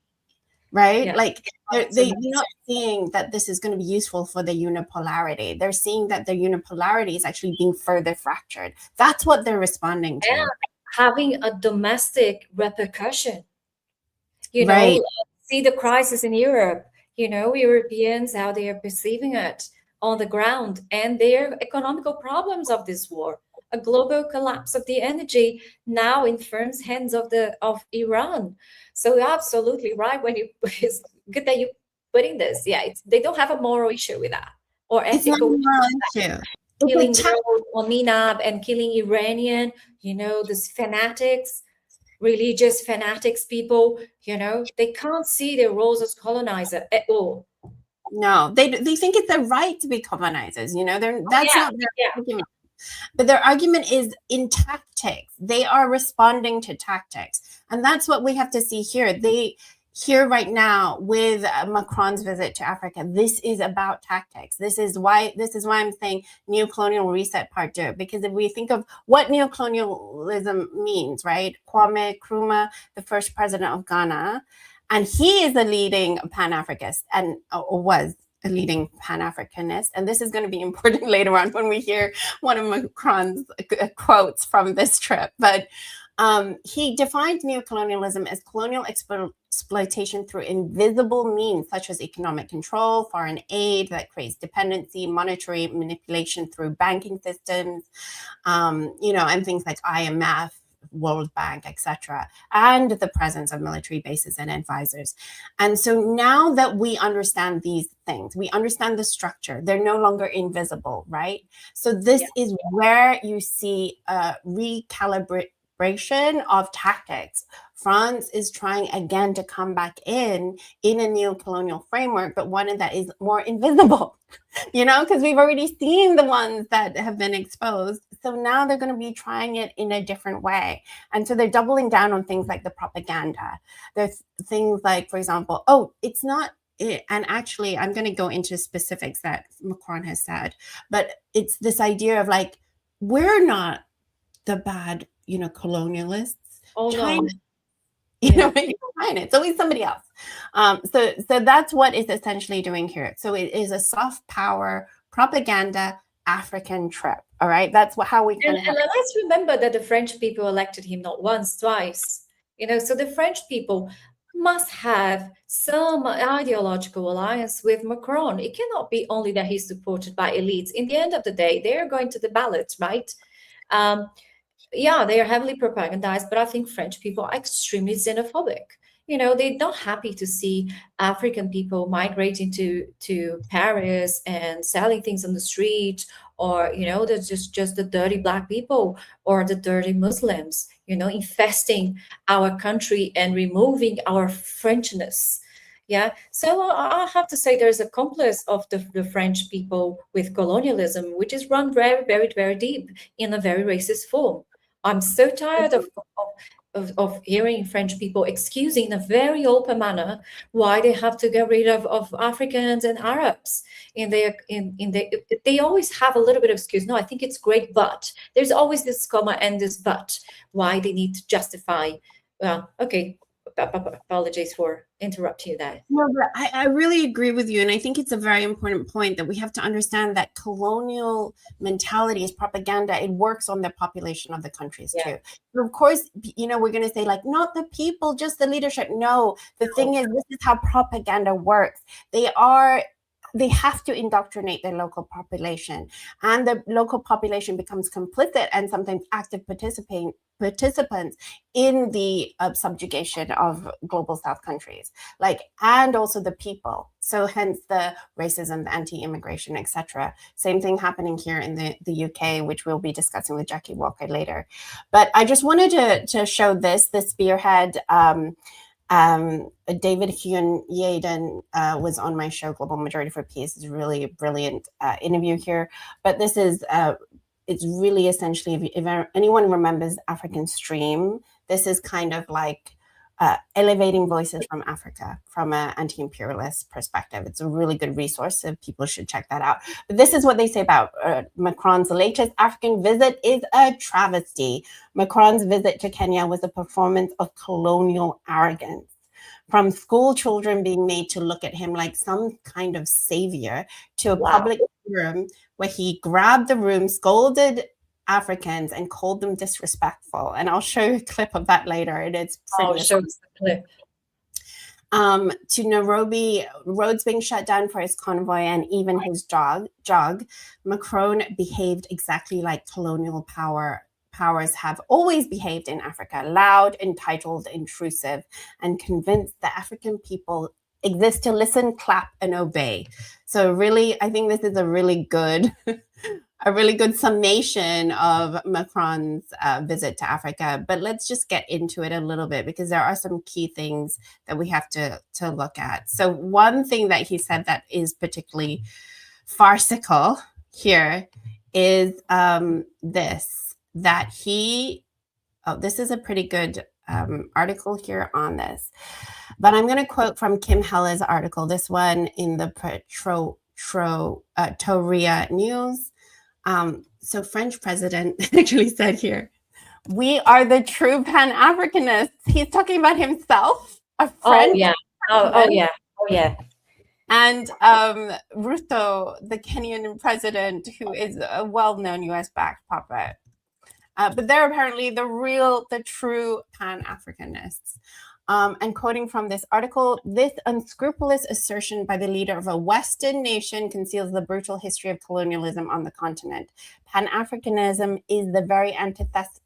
Right? Yeah. Like they're not seeing that this is going to be useful for the unipolarity. They're seeing that the unipolarity is actually being further fractured. That's what they're responding to. Yeah, having a domestic repercussion. Right. See the crisis in Europe, Europeans, how they are perceiving it on the ground, and their economical problems of this war. A global collapse of the energy now in firm hands of Iran. So you're absolutely right when it's good that you put in this. Yeah, they don't have a moral issue with that or ethical issue. Killing Minab and killing Iranian, these fanatics, religious fanatics people, they can't see their roles as colonizer at all. No, they think it's their right to be colonizers. Not their argument. But their argument is in tactics. They are responding to tactics. And that's what we have to see here. Here right now with Macron's visit to Africa, this is about tactics. This is why I'm saying neo-colonial reset part 2, because if we think of what neo-colonialism means, right? Kwame Nkrumah, the first president of Ghana, and he is a leading Pan-Africanist and was a leading Pan-Africanist. And this is going to be important later on when we hear one of Macron's quotes from this trip. But he defined neocolonialism as colonial exploitation through invisible means, such as economic control, foreign aid that creates dependency, monetary manipulation through banking systems, and things like IMF, World Bank, etc., and the presence of military bases and advisors. And so now that we understand these things, we understand the structure, they're no longer invisible, right? So this is where you see a recalibration of tactics. France is trying again to come back in a neo-colonial framework, but one that is more invisible, because we've already seen the ones that have been exposed. So now they're going to be trying it in a different way. And so they're doubling down on things like the propaganda. There's things like, for example, it's not it. And actually, I'm going to go into specifics that Macron has said, but it's this idea of like, we're not the bad, colonialists. China. No. China. It's always somebody else. So that's what it's essentially doing here. So it is a soft power propaganda African trip. All right, that's how we can. And let's remember that the French people elected him not once, twice. So the French people must have some ideological alliance with Macron. It cannot be only that he's supported by elites. In the end of the day, they are going to the ballot, right? They are heavily propagandized, but I think French people are extremely xenophobic. They're not happy to see African people migrating to Paris and selling things on the street, or, there's just the dirty Black people or the dirty Muslims, infesting our country and removing our Frenchness. Yeah. So I have to say there's a complex of the French people with colonialism, which is run very, very, very deep in a very racist form. I'm so tired of hearing French people excusing in a very open manner why they have to get rid of Africans and Arabs. They always have a little bit of excuse. No, I think it's great, but there's always this comma and this but, why they need to justify. Okay, Apologies for interrupting you there. No, but I really agree with you. And I think it's a very important point that we have to understand that colonial mentality is propaganda. It works on the population of the countries too. But of course, we're going to say like, not the people, just the leadership. No, the thing is, this is how propaganda works. They have to indoctrinate their local population, and the local population becomes complicit and sometimes active participants in the subjugation of global South countries, and also the people. So hence the racism, the anti-immigration, etc. Same thing happening here in the UK, which we'll be discussing with Jacqueline Walker later. But I just wanted to show this spearhead. David Hyun-Yaden was on my show, Global Majority for Peace. It's a really brilliant interview here. But this is, it's really essentially, if anyone remembers African Stream, this is kind of like elevating voices from Africa from an anti-imperialist perspective. It's a really good resource, so people should check that out. But this is what they say about Macron's latest African visit is a travesty. Macron's visit to Kenya was a performance of colonial arrogance, from school children being made to look at him like some kind of savior, to a public forum where he grabbed the room, scolded Africans, and called them disrespectful. And I'll show you a clip of that later. And it's pretty show us the clip. To Nairobi, roads being shut down for his convoy and even his jog. Macron behaved exactly like colonial powers have always behaved in Africa: loud, entitled, intrusive, and convinced the African people exist to listen, clap, and obey. So really, I think this is a really good summation of Macron's visit to Africa. But let's just get into it a little bit, because there are some key things that we have to look at. So one thing that he said that is particularly farcical here is this is a pretty good article here on this. But I'm going to quote from Kim Hella's article, this one in the Toria News. So French president actually said here, "We are the true Pan-Africanists." He's talking about himself, a French yeah. And Ruto, the Kenyan president, who is a well-known US-backed puppet. But they're apparently the true Pan-Africanists. And quoting from this article, "This unscrupulous assertion by the leader of a Western nation conceals the brutal history of colonialism on the continent. Pan-Africanism is the very antithesis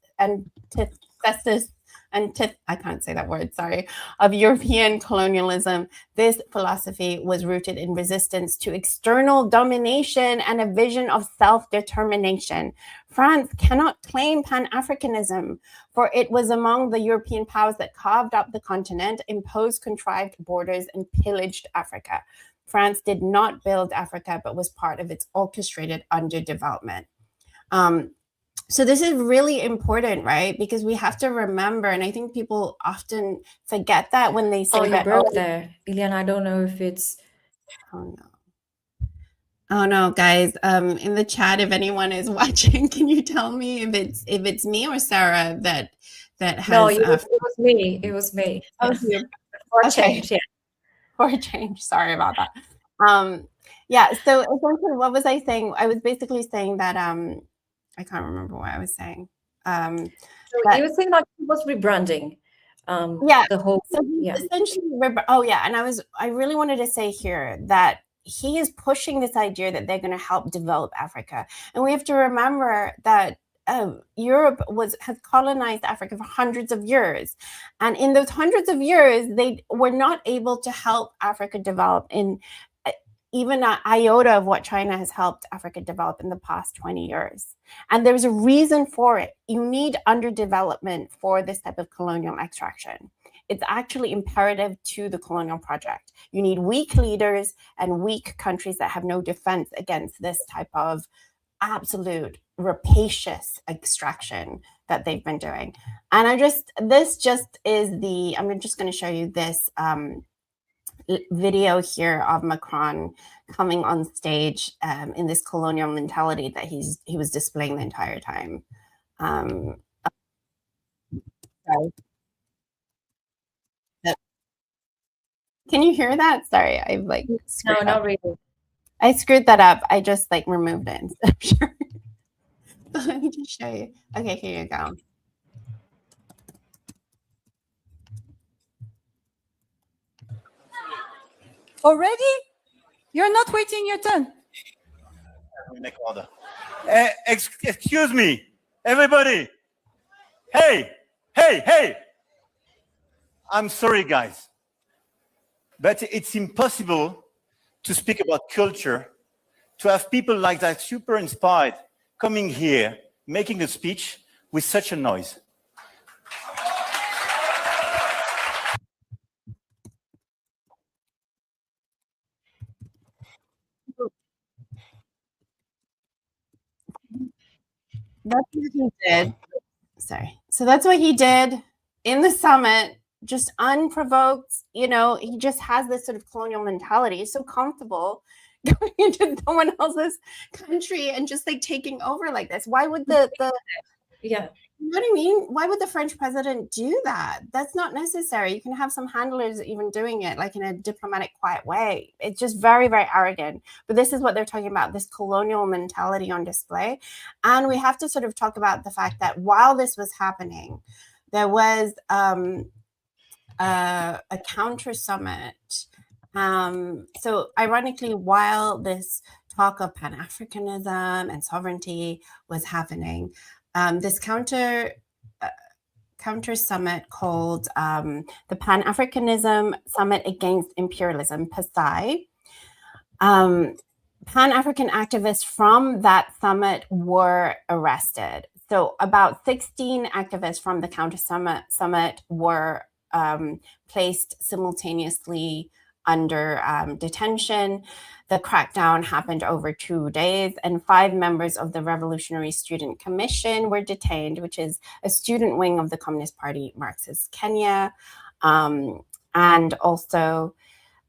I can't say that word, sorry, of European colonialism. This philosophy was rooted in resistance to external domination and a vision of self-determination. France cannot claim Pan-Africanism, for it was among the European powers that carved up the continent, imposed contrived borders, and pillaged Africa. France did not build Africa, but was part of its orchestrated underdevelopment." So this is really important, right? Because we have to remember, and I think people often forget that when they say that. Broke there, Ileana. I don't know if it's. Oh no, guys! In the chat, if anyone is watching, can you tell me if it's me or Sara that has? No, it was me. It was me. Oh, yeah. For change, yeah. For a change. Sorry about that. Yeah. So essentially, what was I saying? I was basically saying that I can't remember what I was saying. So you were saying like he was rebranding. The whole. So essentially, and I really wanted to say here that he is pushing this idea that they're going to help develop Africa, and we have to remember that Europe has colonized Africa for hundreds of years, and in those hundreds of years, they were not able to help Africa develop in even an iota of what China has helped Africa develop in the past 20 years. And there's a reason for it. You need underdevelopment for this type of colonial extraction. It's actually imperative to the colonial project. You need weak leaders and weak countries that have no defense against this type of absolute rapacious extraction that they've been doing. And I'm just going to show you this video here of Macron coming on stage in this colonial mentality that he was displaying the entire time. Can you hear that? Sorry, I've like No, screwed not up. really. I screwed that up. I just like removed it instead of sharing. But let me just show you. Okay, here you go. Already? You're not waiting your turn. We make order. Excuse me, everybody. Hey. I'm sorry, guys, but it's impossible to speak about culture, to have people like that super inspired coming here, making a speech with such a noise. That's what he did. Sorry. So that's what he did in the summit, just unprovoked. You know, he just has this sort of colonial mentality. He's so comfortable going into someone else's country and just like taking over like this. Why would the Yeah. you know what I mean? Why would the French president do that? That's not necessary. You can have some handlers even doing it like in a diplomatic, quiet way. It's just very, very arrogant. But this is what they're talking about, this colonial mentality on display. And we have to sort of talk about the fact that while this was happening, there was a counter summit. So ironically, while this talk of Pan-Africanism and sovereignty was happening, this counter summit called the Pan-Africanism Summit Against Imperialism, PASI. Pan-African activists from that summit were arrested. So about 16 activists from the counter summit were placed simultaneously under detention. The crackdown happened over 2 days, and 5 members of the Revolutionary Student Commission were detained, which is a student wing of the Communist Party Marxist Kenya, and also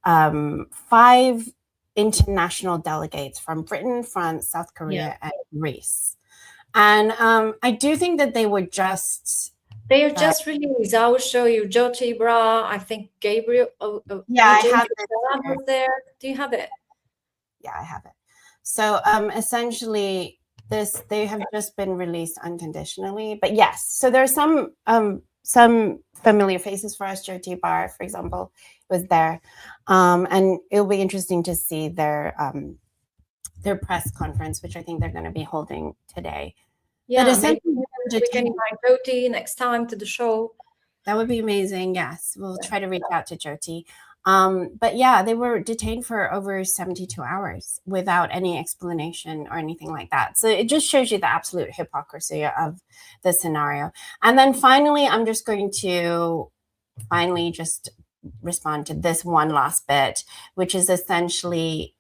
5 international delegates from Britain, France, South Korea, and Greece. And I do think that they were just... They are just released. I will show you Joti Bra, I think Gabriel. Yeah, I have it. Was there. Do you have it? Yeah, I have it. So essentially, they have just been released unconditionally. But yes, so there are some familiar faces for us. Joti Bar, for example, was there, and it'll be interesting to see their press conference, which I think they're going to be holding today. Yeah, but essentially, we can invite Joti next time to the show. That would be amazing. Yes, we'll try to reach out to Joti. But yeah, they were detained for over 72 hours without any explanation or anything like that. So it just shows you the absolute hypocrisy of the scenario. And then finally, I'm just going to just respond to this one last bit, which is essentially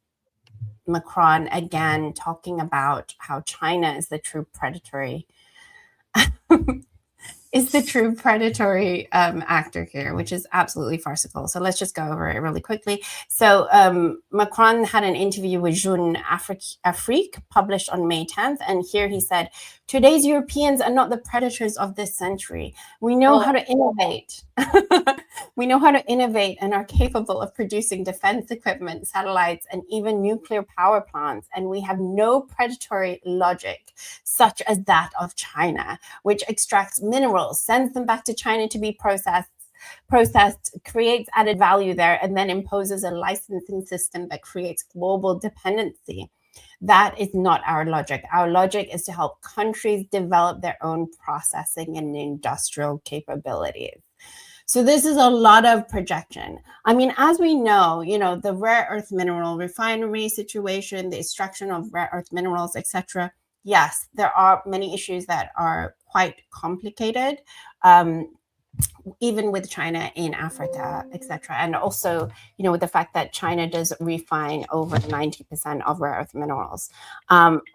Macron again talking about how China is the true predatory actor here, which is absolutely farcical. So let's just go over it really quickly. So Macron had an interview with Jeune Afrique published on May 10th. And here he said, "Today's Europeans are not the predators of this century. We know how to innovate. We know how to innovate and are capable of producing defense equipment, satellites, and even nuclear power plants. And we have no predatory logic, such as that of China, which extracts minerals, sends them back to China to be processed, creates added value there, and then imposes a licensing system that creates global dependency. That is not our logic. Our logic is to help countries develop their own processing and industrial capabilities." So this is a lot of projection. I mean, as we know, the rare earth mineral refinery situation, the extraction of rare earth minerals, etc. Yes, there are many issues that are quite complicated, even with China in Africa, etc. And also, with the fact that China does refine over 90% of rare earth minerals.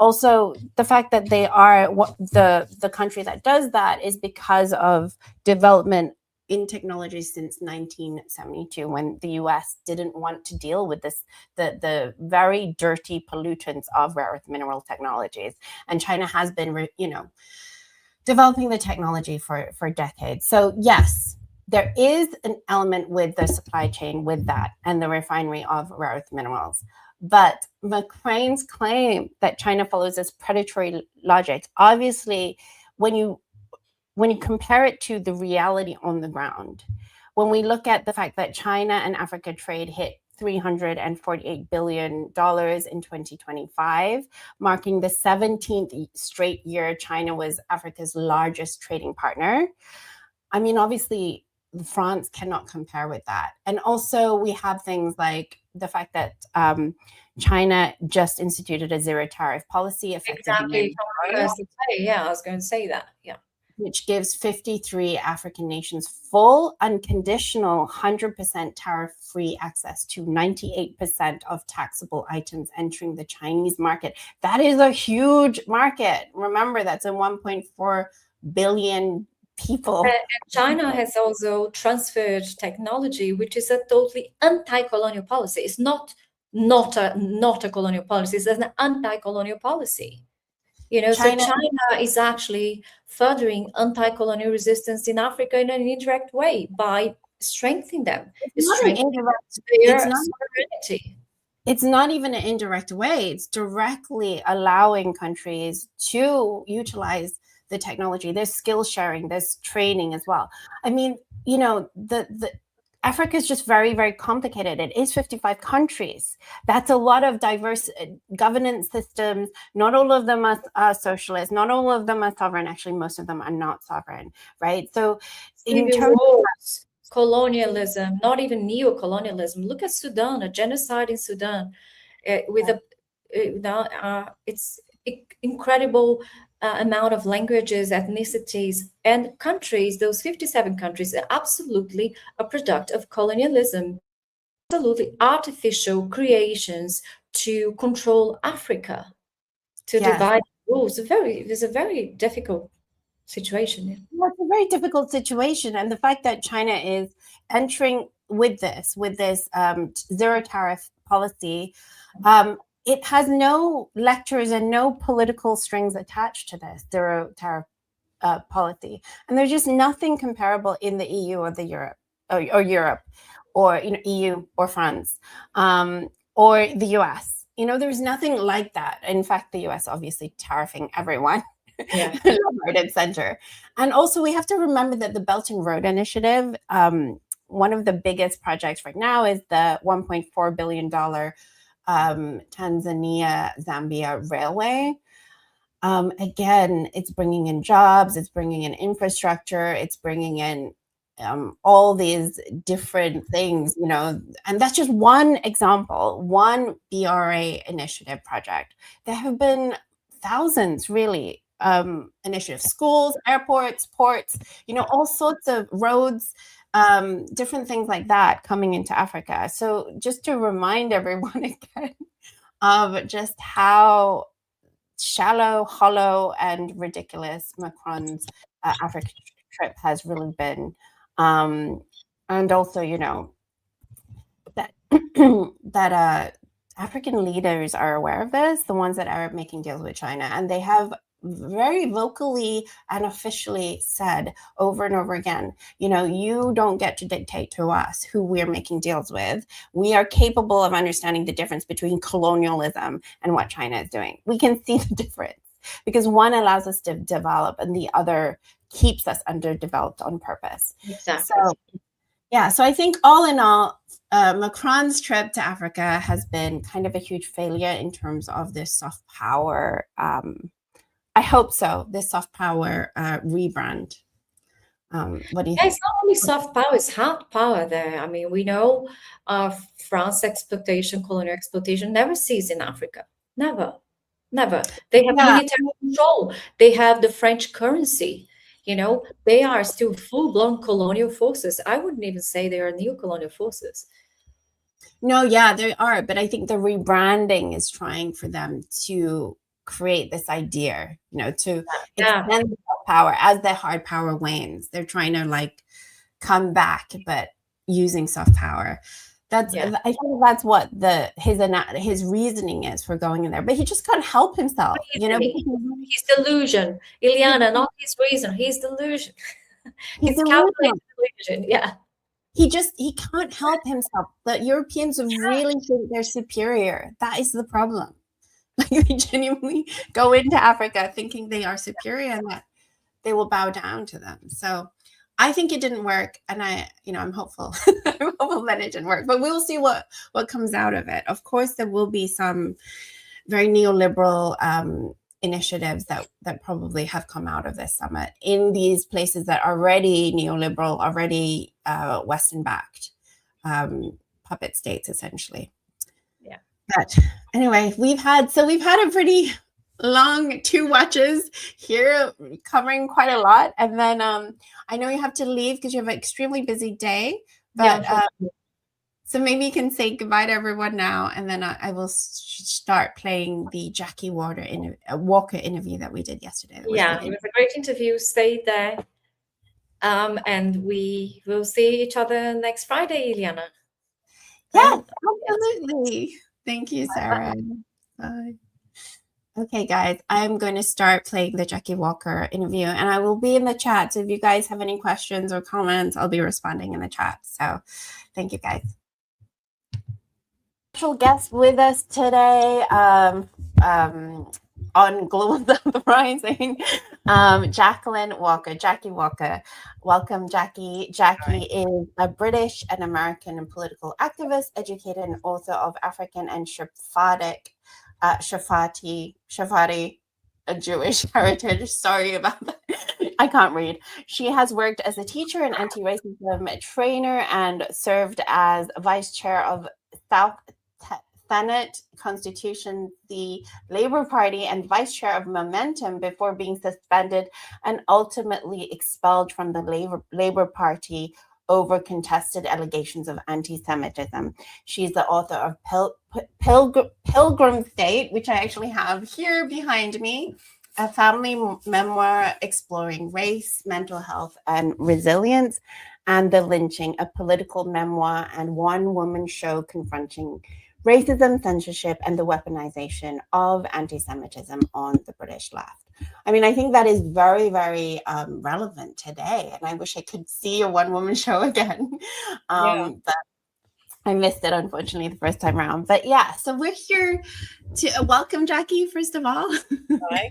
Also, the fact that they are the country that does that is because of development in technology since 1972, when the US didn't want to deal with the very dirty pollutants of rare earth mineral technologies. And China has been, developing the technology for decades. So yes, there is an element with the supply chain with that and the refinery of rare earth minerals. But Macron's claim that China follows this predatory logic, obviously, when you compare it to the reality on the ground, when we look at the fact that China and Africa trade hit $348 billion in 2025, marking the 17th straight year China was Africa's largest trading partner. I mean, obviously, France cannot compare with that. And also we have things like the fact that China just instituted a zero tariff policy effective Exactly. Yeah, I was going to say that. Yeah. Which gives 53 African nations full, unconditional, 100% tariff-free access to 98% of taxable items entering the Chinese market. That is a huge market. Remember, that's a 1.4 billion people. And China has also transferred technology, which is a totally anti-colonial policy. It's not a colonial policy. It's an anti-colonial policy. You know, so China is actually furthering anti-colonial resistance in Africa in an indirect way by strengthening them. It's not even an indirect way. It's directly allowing countries to utilize the technology. There's skill sharing, there's training as well. I mean, you know, the Africa is just very, very complicated. It is 55 countries. That's a lot of diverse governance systems. Not all of them are socialist. Not all of them are sovereign. Actually, most of them are not sovereign, right? So in terms of colonialism, not even neo-colonialism. Look at Sudan, a genocide in Sudan, it's incredible amount of languages, ethnicities, and countries. Those 57 countries are absolutely a product of colonialism, absolutely artificial creations to control Africa, to divide rules. It's a very difficult situation. Well, it's a very difficult situation, and the fact that China is entering with this zero tariff policy, it has no lectures and no political strings attached to this zero tariff policy, and there's just nothing comparable in the EU or the Europe or EU or France or the US. You know, there's nothing like that. In fact, the US obviously tariffing everyone. Yeah. Right and center. And also we have to remember that the Belt and Road Initiative, one of the biggest projects right now is the $1.4 billion Tanzania-Zambia railway. Again, it's bringing in jobs, it's bringing in infrastructure, it's bringing in all these different things, you know, and that's just one example, one BRA initiative project. There have been thousands, really, initiatives, schools, airports, ports, you know, all sorts of roads, different things like that coming into Africa. So just to remind everyone again of just how shallow, hollow, and ridiculous Macron's Africa trip has really been. And also, you know, that that African leaders are aware of this, the ones that are making deals with China, and they have very vocally and officially said over and over again, you know, you don't get to dictate to us who we're making deals with. We are capable of understanding the difference between colonialism and what China is doing. We can see the difference because one allows us to develop and the other keeps us underdeveloped on purpose. Exactly. So, yeah, so I think all in all, Macron's trip to Africa has been kind of a huge failure in terms of this soft power. I hope so. This soft power rebrand. What do you think? It's not only soft power; it's hard power. There, I mean, we know France exploitation, colonial exploitation, never ceased in Africa. Never. They have military control. They have the French currency. You know, they are still full-blown colonial forces. I wouldn't even say they are neo-colonial forces. No, yeah, they are. But I think the rebranding is trying for them to create this idea, you know, to extend the power as the hard power wanes. They're trying to like come back, but using soft power. That's I think that's what his reasoning is for going in there. But he just can't help himself, you know. He's delusion, Ileana, not his reason. He's delusion. He's calculated Yeah. He can't help himself. The Europeans really think they're superior. That is the problem. Like, they genuinely go into Africa thinking they are superior and that they will bow down to them. So I think it didn't work, and I'm hopeful. I'm hopeful that it didn't work, but we'll see what comes out of it. Of course, there will be some very neoliberal initiatives that probably have come out of this summit in these places that are already neoliberal, already Western backed puppet states, essentially. Yeah. But anyway, we've had a pretty long 2 watches here, covering quite a lot, and then I know you have to leave because you have an extremely busy day, but so maybe you can say goodbye to everyone now, and then I will start playing the Jackie Walker interview that we did yesterday. Yeah, it was a great interview. Stay there, and we will see each other next Friday, Ileana. Yes, absolutely. Thank you, Sara. Bye. Okay, guys, I'm going to start playing the Jackie Walker interview, and I will be in the chat. So if you guys have any questions or comments, I'll be responding in the chat. So thank you, guys. Special guest with us today on Global Rising, Jacqueline Walker. Jackie Walker. Welcome, Jackie. Jackie is a British and American political activist, educator, and author of African and Sephardi Jewish heritage. Sorry about that. I can't read. She has worked as a teacher and anti-racism trainer and served as vice chair of Thanet, Constituency, Labour Party, and vice chair of Momentum before being suspended and ultimately expelled from the Labour Party over contested allegations of anti-Semitism. She's the author of Pilgrim State, which I actually have here behind me, a family memoir exploring race, mental health, and resilience, and The Lynching, a political memoir and one-woman show confronting racism, censorship, and the weaponization of anti-Semitism on the British left. I mean, I think that is very, very relevant today, and I wish I could see a one-woman show again. But I missed it, unfortunately, the first time around. But yeah, so we're here to welcome Jackie, first of all. Hi.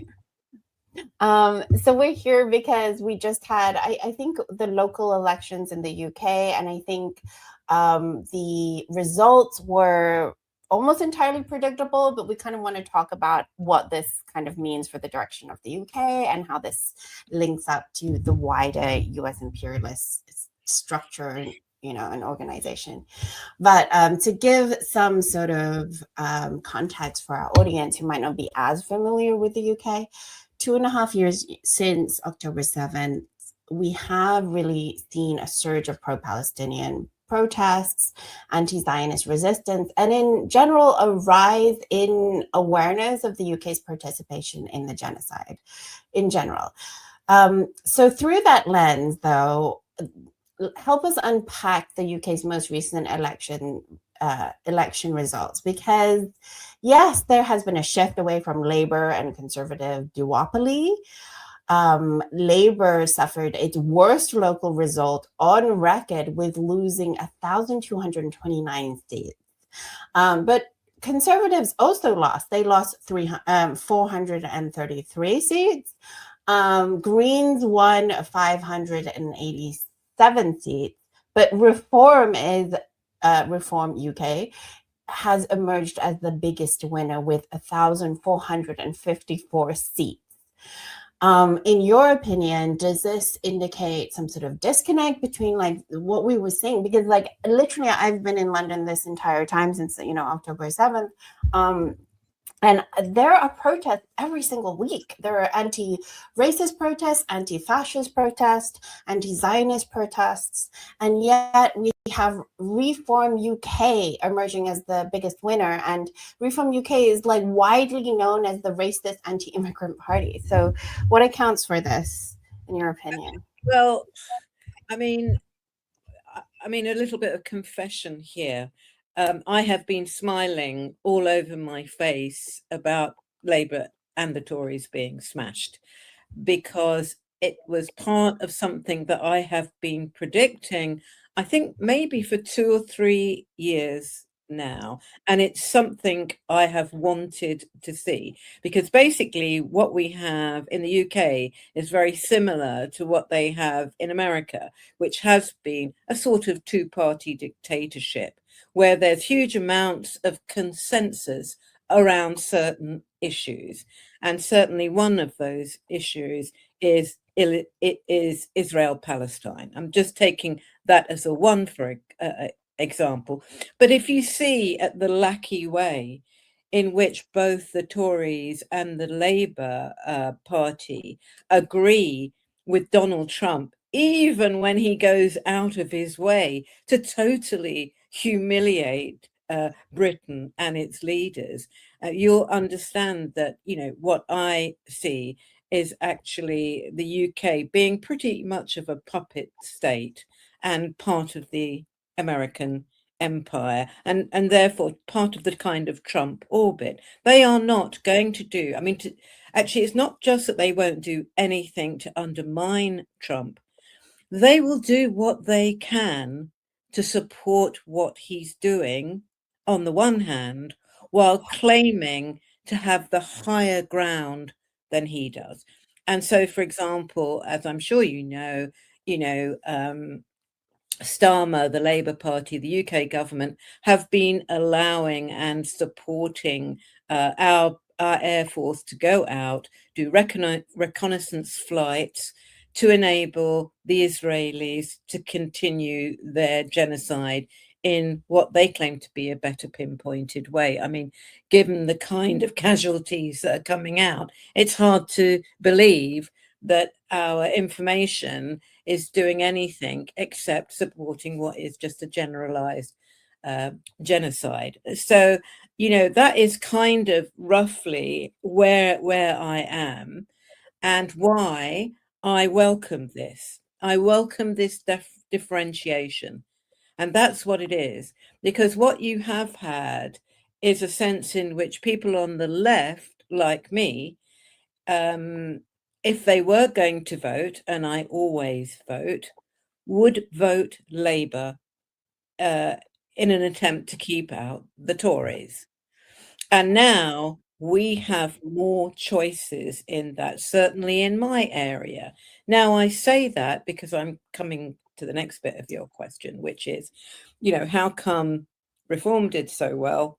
So we're here because we just had, I think, the local elections in the UK, and I think the results were almost entirely predictable, but we kind of want to talk about what this kind of means for the direction of the UK and how this links up to the wider US imperialist structure and, an organization. But to give some sort of context for our audience who might not be as familiar with the UK, 2.5 years since October 7th, we have really seen a surge of pro-Palestinian protests, anti-Zionist resistance, and in general, a rise in awareness of the UK's participation in the genocide in general. So through that lens, though, help us unpack the UK's most recent election results, because yes, there has been a shift away from Labour and Conservative duopoly. Labour suffered its worst local result on record with losing 1,229 seats. But Conservatives also lost. They lost 433 seats. Greens won 587 seats. But Reform UK has emerged as the biggest winner with 1,454 seats. In your opinion, does this indicate some sort of disconnect between like what we were saying? Because like literally I've been in London this entire time since, October 7th. And there are protests every single week. There are anti-racist protests, anti-fascist protests, anti-Zionist protests. And yet we have Reform UK emerging as the biggest winner. And Reform UK is like widely known as the racist anti-immigrant party. So what accounts for this, in your opinion? Well, I mean, a little bit of confession here. I have been smiling all over my face about Labour and the Tories being smashed, because it was part of something that I have been predicting, I think maybe for 2 or 3 years now. And it's something I have wanted to see, because basically what we have in the UK is very similar to what they have in America, which has been a sort of two-party dictatorship, where there's huge amounts of consensus around certain issues. And certainly one of those issues is Israel-Palestine. I'm just taking that as a one for example. But if you see at the lackey way in which both the Tories and the Labour Party agree with Donald Trump, even when he goes out of his way to totally humiliate Britain and its leaders, you'll understand that, you know, what I see is actually the UK being pretty much of a puppet state and part of the American empire, and therefore part of the kind of Trump orbit. They are not going to do, I mean, actually, it's not just that they won't do anything to undermine Trump. They will do what they can to support what he's doing on the one hand, while claiming to have the higher ground than he does. And so, for example, as I'm sure you know, Starmer, the Labour Party, the UK government have been allowing and supporting our Air Force to go out, do reconnaissance flights to enable the Israelis to continue their genocide in what they claim to be a better pinpointed way. I mean, given the kind of casualties that are coming out, it's hard to believe that our information is doing anything except supporting what is just a generalized genocide. So, you know, that is kind of roughly where I am and why I welcome this. I welcome this differentiation. And that's what it is, because what you have had is a sense in which people on the left, like me, if they were going to vote, and I always vote, would vote Labour in an attempt to keep out the Tories. And now we have more choices in that, certainly in my area. Now, I say that because I'm coming to the next bit of your question, which is, you know, how come Reform did so well?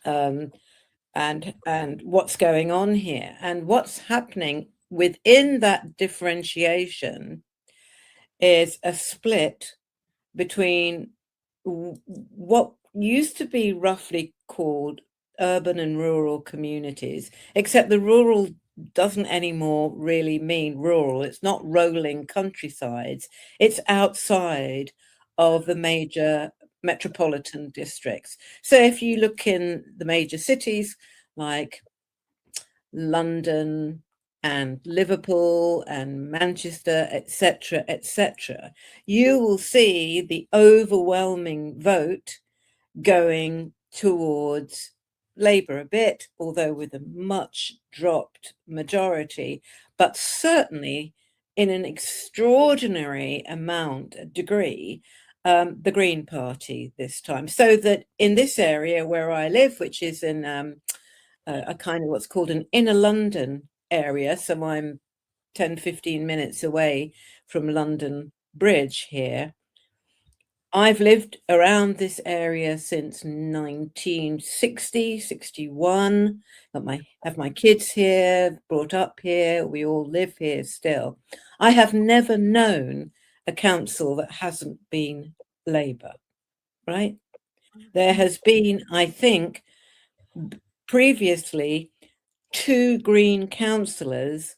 And what's going on here? And what's happening within that differentiation is a split between what used to be roughly called urban and rural communities, except the rural doesn't anymore really mean rural. It's not rolling countrysides. It's outside of the major metropolitan districts. So if you look in the major cities like London and Liverpool and Manchester, etc., you will see the overwhelming vote going towards Labour a bit, although with a much dropped majority, but certainly in an extraordinary degree, the Green Party this time. So that in this area where I live, which is in a kind of what's called an inner London area, so I'm 10-15 minutes away from London Bridge here. I've lived around this area since 1960, 61. Have my kids here, brought up here. We all live here still. I have never known a council that hasn't been Labour, right? There has been, I think, previously 2 Green councillors,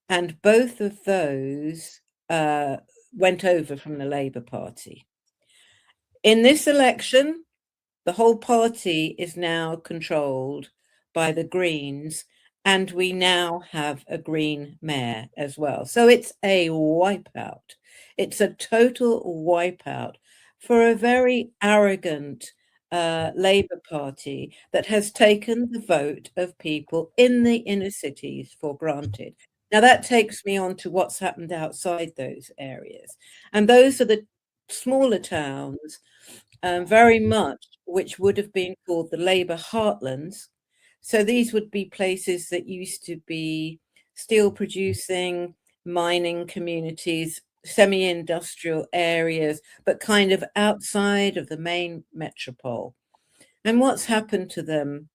and both of those went over from the Labour Party. In this election, the whole party is now controlled by the Greens, and we now have a Green mayor as well. So it's a wipeout. It's a total wipeout for a very arrogant Labour Party that has taken the vote of people in the inner cities for granted. Now that takes me on to what's happened outside those areas. And those are the smaller towns, very much, which would have been called the Labour heartlands. So these would be places that used to be steel producing, mining communities, semi-industrial areas, but kind of outside of the main metropole. And what's happened to them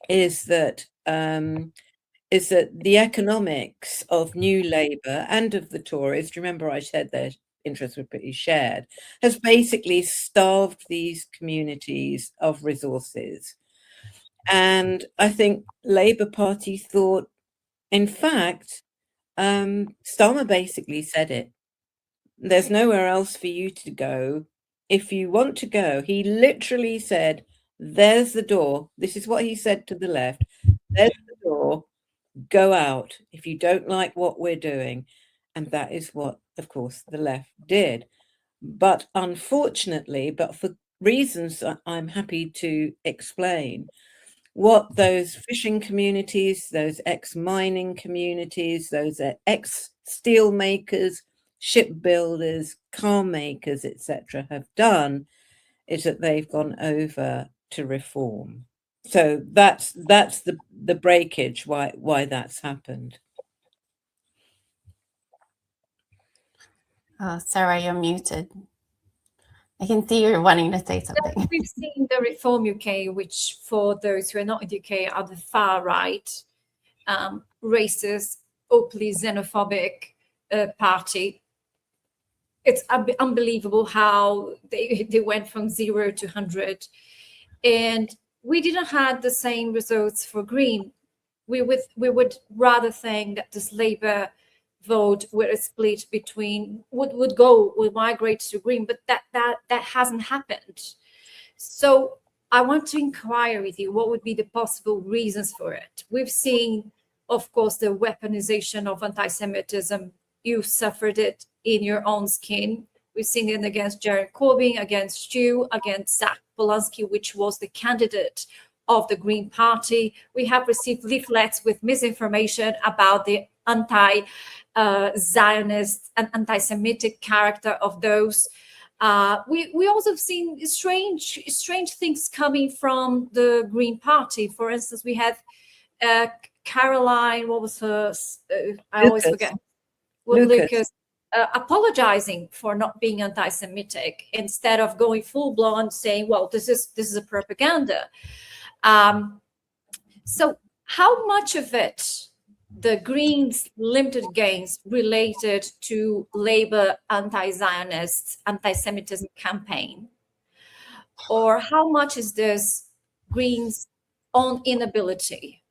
is that the economics of New Labour and of the Tories, remember I said their interests were pretty shared, has basically starved these communities of resources. And I think Labour Party thought, in fact, Starmer basically said it. There's nowhere else for you to go. If you want to go, he literally said, there's the door. This is what he said to the left. There's the door. Go out if you don't like what we're doing. And that is what, of course, the left did. But unfortunately, but for reasons I'm happy to explain, what those fishing communities, those ex-mining communities, those ex-steel makers, shipbuilders, car makers, etc., have done is that they've gone over to reform. So that's the breakage, why that's happened. Sarah, you're muted. I can see you're wanting to say something. We've seen the Reform UK, which for those who are not in the UK are the far right, racist, openly xenophobic party. It's unbelievable how they went from 0 to 100. And we didn't have the same results for Green. We would rather think that this Labour vote would split between would migrate to Green, but that hasn't happened. So I want to inquire with you, what would be the possible reasons for it? We've seen, of course, the weaponization of anti-Semitism. You suffered it in your own skin. We've seen it against Jared Corbyn, against you, against Zach Polanski, which was the candidate of the Green Party. We have received leaflets with misinformation about the anti-Zionist and anti-Semitic character of those. We also have seen strange things coming from the Green Party. For instance, we had Caroline, what was her? I always forget. Lucas. Apologizing for not being anti-Semitic instead of going full-blown saying, well, this is a propaganda. So how much of it the Greens' limited gains related to Labour anti-Zionist, anti-Semitism campaign? Or how much is this Greens' own inability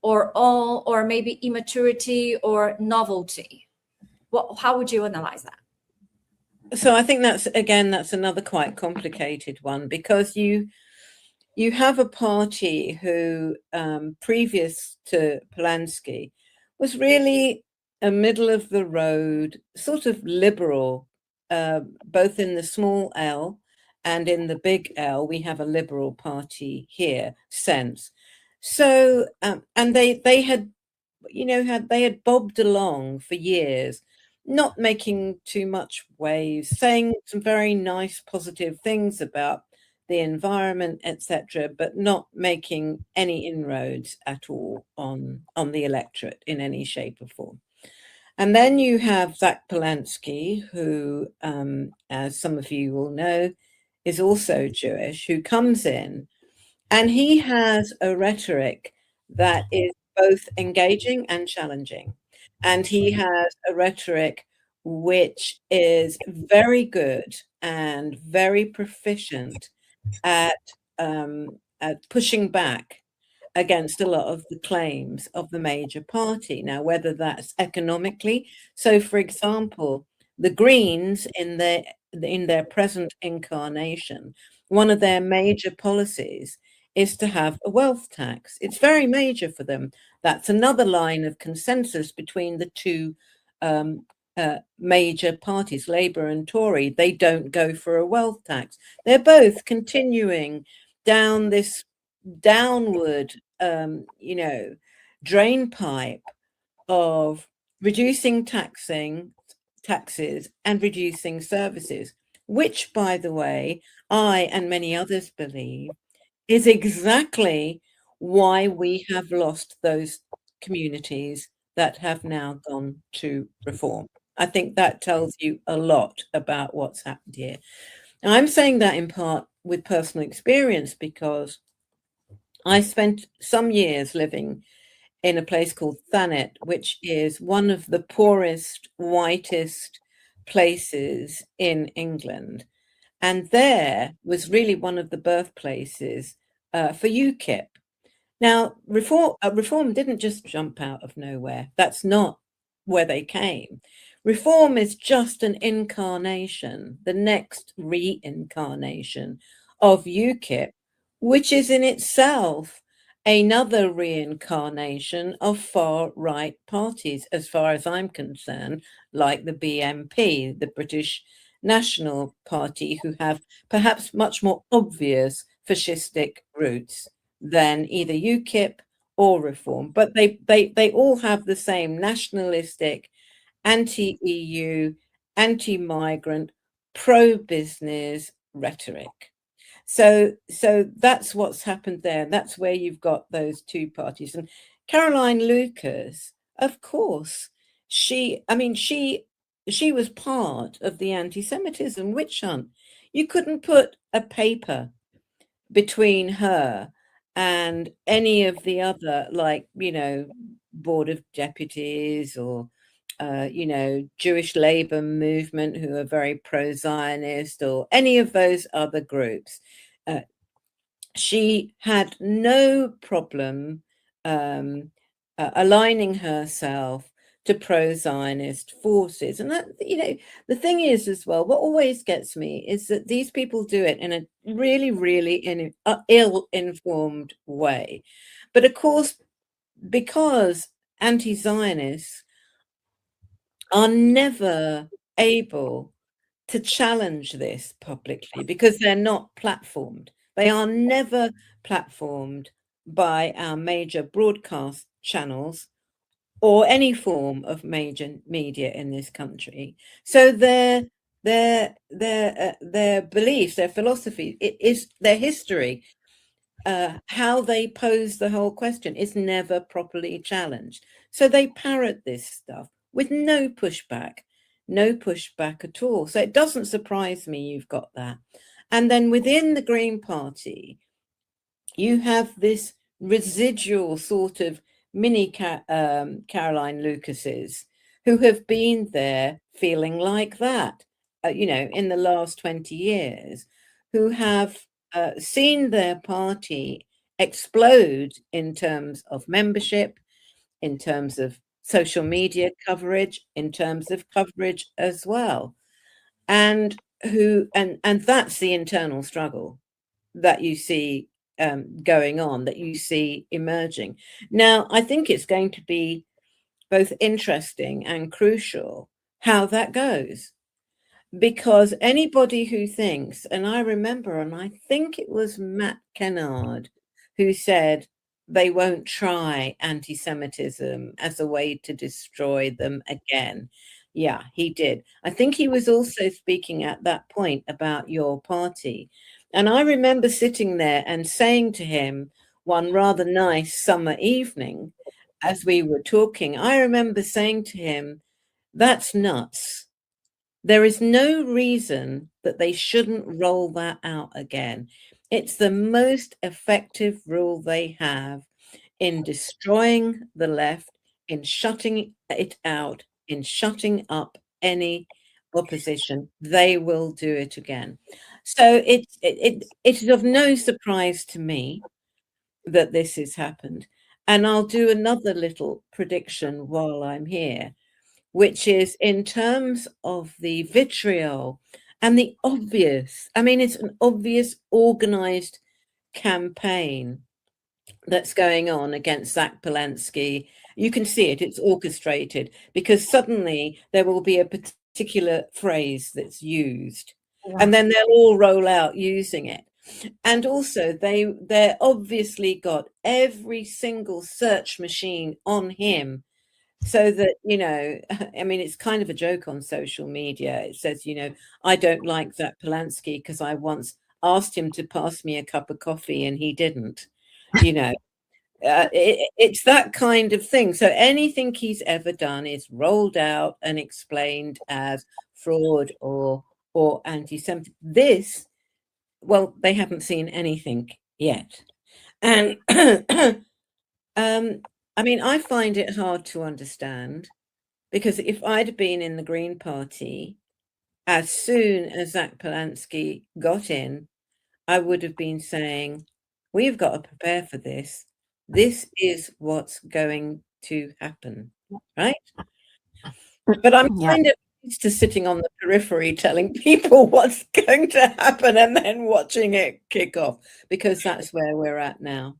or maybe immaturity or novelty? How would you analyze that? So I think that's another quite complicated one, because you have a party who, previous to Polanski, was really a middle of the road sort of liberal, both in the small L and in the big L. We have a liberal party here, sense. So and they had bobbed along for years, not making too much waves, saying some very nice positive things about the environment, etc., but not making any inroads at all on the electorate in any shape or form. And then you have Zach Polanski, who, as some of you will know, is also Jewish, who comes in, and he has a rhetoric that is both engaging and challenging. And he has a rhetoric which is very good and very proficient at pushing back against a lot of the claims of the major party. Now, whether that's economically, so for example, the Greens in their present incarnation, one of their major policies is to have a wealth tax. It's very major for them. That's another line of consensus between the two major parties, Labour and Tory. They don't go for a wealth tax. They're both continuing down this downward, drain pipe of reducing taxes and reducing services, which, by the way, I and many others believe is exactly why we have lost those communities that have now gone to reform. I think that tells you a lot about what's happened here. Now, I'm saying that in part with personal experience because I spent some years living in a place called Thanet, which is one of the poorest, whitest places in England. And there was really one of the birthplaces for UKIP. Now, reform didn't just jump out of nowhere. That's not where they came. Reform is just an incarnation, the next reincarnation of UKIP, which is in itself another reincarnation of far-right parties, as far as I'm concerned, like the BNP, the British National Party, who have perhaps much more obvious fascistic roots than either UKIP or Reform, but they all have the same nationalistic, anti-EU, anti-migrant, pro-business rhetoric. So that's what's happened there. That's where you've got those two parties. And Caroline Lucas, of course, she was part of the anti-Semitism witch hunt. You couldn't put a paper between her and any of the other, like, Board of Deputies or, Jewish labor movement, who are very pro-Zionist, or any of those other groups. She had no problem aligning herself to pro-Zionist forces. And that, the thing is as well, what always gets me is that these people do it in a really, really ill-informed way. But of course, because anti-Zionists are never able to challenge this publicly because they're not platformed. They are never platformed by our major broadcast channels or any form of major media in this country. So their beliefs, their philosophy, it is their history, how they pose the whole question is never properly challenged. So they parrot this stuff with no pushback at all. So it doesn't surprise me you've got that. And then within the Green Party, you have this residual sort of mini Caroline Lucases who have been there feeling like that, in the last 20 years, who have seen their party explode in terms of membership, in terms of social media coverage, in terms of coverage as well. And that's the internal struggle that you see going on, that you see emerging. Now, I think it's going to be both interesting and crucial how that goes, because anybody who thinks, and I remember, and I think it was Matt Kennard who said they won't try anti-Semitism as a way to destroy them again. Yeah, he did. I think he was also speaking at that point about your party. And I remember sitting there and saying to him one rather nice summer evening, as we were talking, I remember saying to him, that's nuts. There is no reason that they shouldn't roll that out again. It's the most effective rule they have in destroying the left, in shutting it out, in shutting up any opposition. They will do it again. So it is of no surprise to me that this has happened. And I'll do another little prediction while I'm here, which is in terms of the vitriol and the obvious, it's an obvious organized campaign that's going on against Zach Polanski. You can see it, it's orchestrated, because suddenly there will be a particular phrase that's used, and then they'll all roll out using it. And also they're obviously got every single search machine on him so that, you know, I mean, it's kind of a joke on social media. It says, you know, I don't like Zach Polanski because I once asked him to pass me a cup of coffee and he didn't, you know. It's that kind of thing. So anything he's ever done is rolled out and explained as fraud or anti-Semitic. This, well, they haven't seen anything yet. And I mean, I find it hard to understand, because if I'd been in the Green Party, as soon as Zach Polanski got in, I would have been saying, we've got to prepare for this. This is what's going to happen, right? But I'm Yeah. kind of used to sitting on the periphery telling people what's going to happen and then watching it kick off, because that's where we're at now.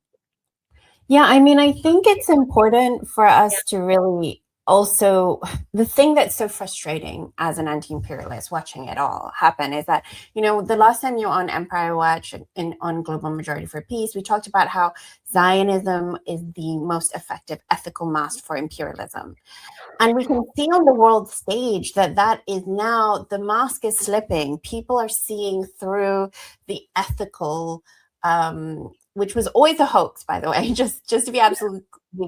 Yeah, I mean, I think it's important for us to really also, the thing that's so frustrating as an anti-imperialist watching it all happen is that, you know, the last time you were on Empire Watch and on Global Majority for Peace, we talked about how Zionism is the most effective ethical mask for imperialism. And we can see on the world stage that that is now, the mask is slipping. People are seeing through the ethical, which was always a hoax, by the way, just to be absolutely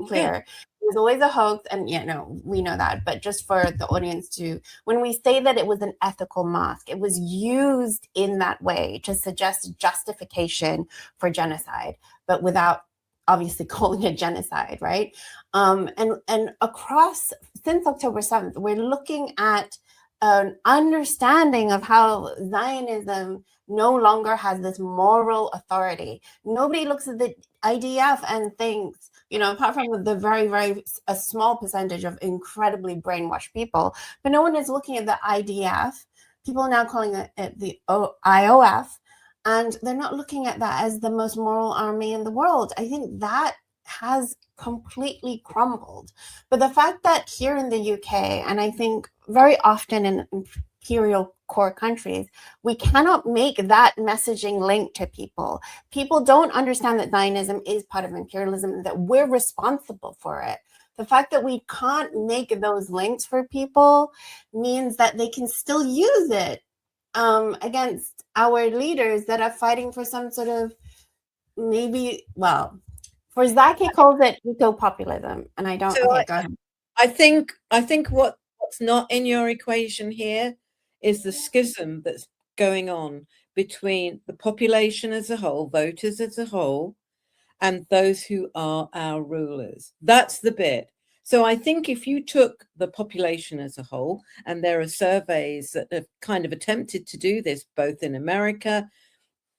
clear. It was always a hoax, and yeah, no, we know that. But just for the audience to, when we say that it was an ethical mask, it was used in that way to suggest justification for genocide, but without obviously calling it genocide, right? And across, since October 7th, we're looking at an understanding of how Zionism no longer has this moral authority. Nobody looks at the IDF and thinks, you know, apart from the very, very a small percentage of incredibly brainwashed people, but no one is looking at the IDF. People are now calling it the IOF, and they're not looking at that as the most moral army in the world. I think that has completely crumbled. But the fact that here in the UK, and I think very often in imperial core countries, we cannot make that messaging link to people. People don't understand that Zionism is part of imperialism and that we're responsible for it. The fact that we can't make those links for people means that they can still use it against our leaders that are fighting for some sort of, maybe, well, for Zach, he calls it eco-populism, and I don't. So okay, go ahead. I think what's not in your equation here is the schism that's going on between the population as a whole, voters as a whole, and those who are our rulers. That's the bit. So I think if you took the population as a whole, and there are surveys that have kind of attempted to do this both in America,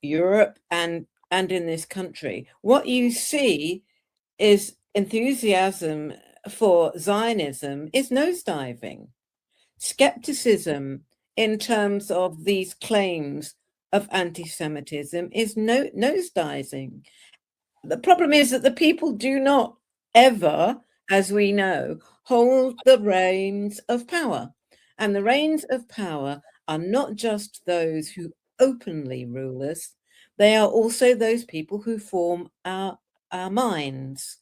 Europe, and in this country, what you see is enthusiasm for Zionism is nosediving. Skepticism in terms of these claims of anti-Semitism is nosediving. The problem is that the people do not ever, as we know, hold the reins of power. And the reins of power are not just those who openly rule us, they are also those people who form our minds,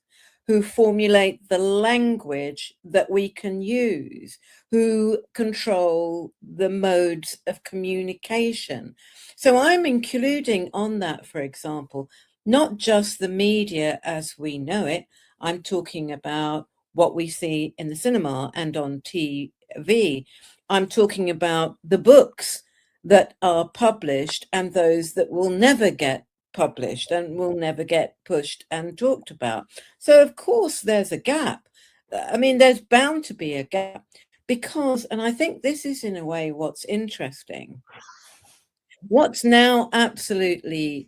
who formulate the language that we can use, who control the modes of communication. So I'm including on that, for example, not just the media as we know it. I'm talking about what we see in the cinema and on TV. I'm talking about the books that are published and those that will never get published and will never get pushed and talked about. So of course there's a gap. I mean, there's bound to be a gap because, and I think this is in a way what's interesting, what's now absolutely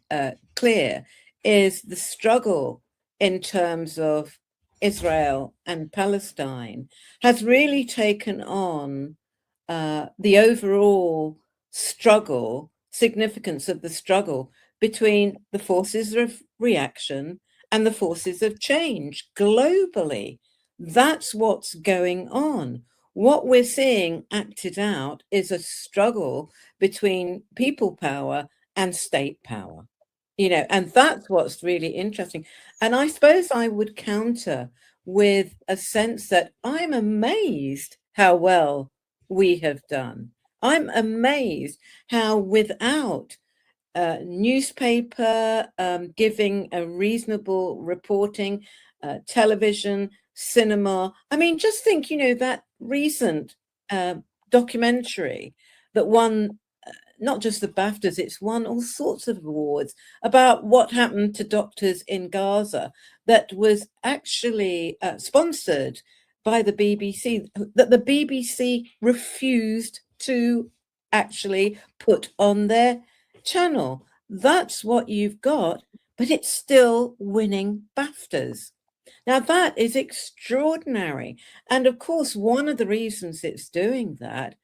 clear is the struggle in terms of Israel and Palestine has really taken on the overall struggle, significance of the struggle between the forces of reaction and the forces of change globally. That's what's going on. What we're seeing acted out is a struggle between people power and state power, you know, and that's what's really interesting. And I suppose I would counter with a sense that I'm amazed how well we have done. I'm amazed how without newspaper giving a reasonable reporting, television, cinema. I mean, just think, that recent documentary that won not just the BAFTAs, it's won all sorts of awards about what happened to doctors in Gaza, that was actually sponsored by the BBC, that the BBC refused to actually put on their channel. That's what you've got, but it's still winning BAFTAs. Now that is extraordinary. And of course, one of the reasons it's doing that